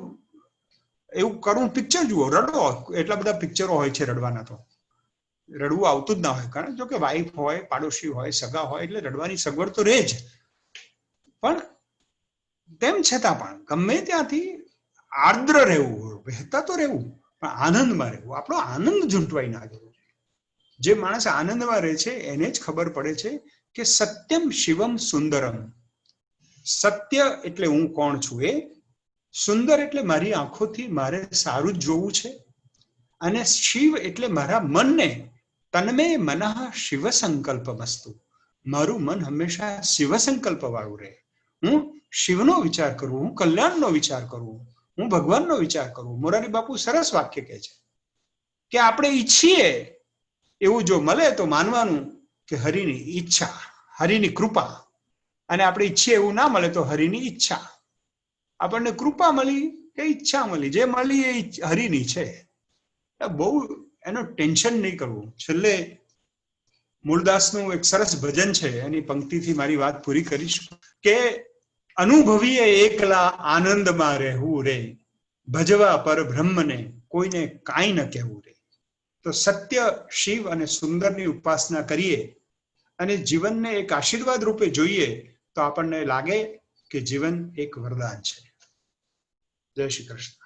એવું કરું પિક્ચર જુઓ, રડો. એટલા બધા પિક્ચરો હોય છે રડવાના, તો રડવું આવતું જ ના હોય. કારણ જો કે વાઈફ હોય, પાડોશી હોય, સગા હોય, એટલે રડવાની સગવડ તો રહે જ. પણ તેમ છતાં પણ ગમે ત્યાંથી આર્દ્ર રહેવું, વહેતા તો રહેવું, પણ આનંદમાં રહેવું. આપણો આનંદ ઝૂંટવાઈ ના જવો. જે માણસ આનંદમાં રહે છે એને જ ખબર પડે છે કે સત્યમ શિવમ સુંદરમ. સત્ય એટલે હું કોણ છું એ, સુંદર એટલે મારી આંખોથી મારે સારું જ જોવું છે, અને શિવ એટલે મારા મનને તન્મે મનઃ શિવ સંકલ્પ મસ્તુ. મારું મન હંમેશા શિવ સંકલ્પ વાળું રહે. હું શિવનો વિચાર કરું, હું કલ્યાણનો વિચાર કરું, હું ભગવાનનો વિચાર કરું. મોરારી બાપુ સરસ વાક્ય કહે છે કે આપણે ઈચ્છીએ એવું જો મળે તો માનવાનું કે હરિની ઈચ્છા, હરિની કૃપા. અને આપણે ઈચ્છીએ એવું ના મળે તો હરિની ઈચ્છા. આપણને કૃપા મળી કે ઈચ્છા મળી, જે મળી એ હરિની છે. બહુ એનો ટેન્શન નહીં કરવું. છેલ્લે મૂળદાસનું એક સરસ ભજન છે, એની પંક્તિથી મારી વાત પૂરી કરીશ કે અનુભવીએ એકલા આનંદમાં રહેવું રે, ભજવા પર બ્રહ્મને કોઈને કાંઈ ન કહેવું રે. તો સત્ય, શિવ અને સુંદરની ઉપાસના કરીએ અને જીવનને એક આશીર્વાદ રૂપે જોઈએ તો આપણને લાગે કે જીવન એક વરદાન છે. જય શ્રી કૃષ્ણ.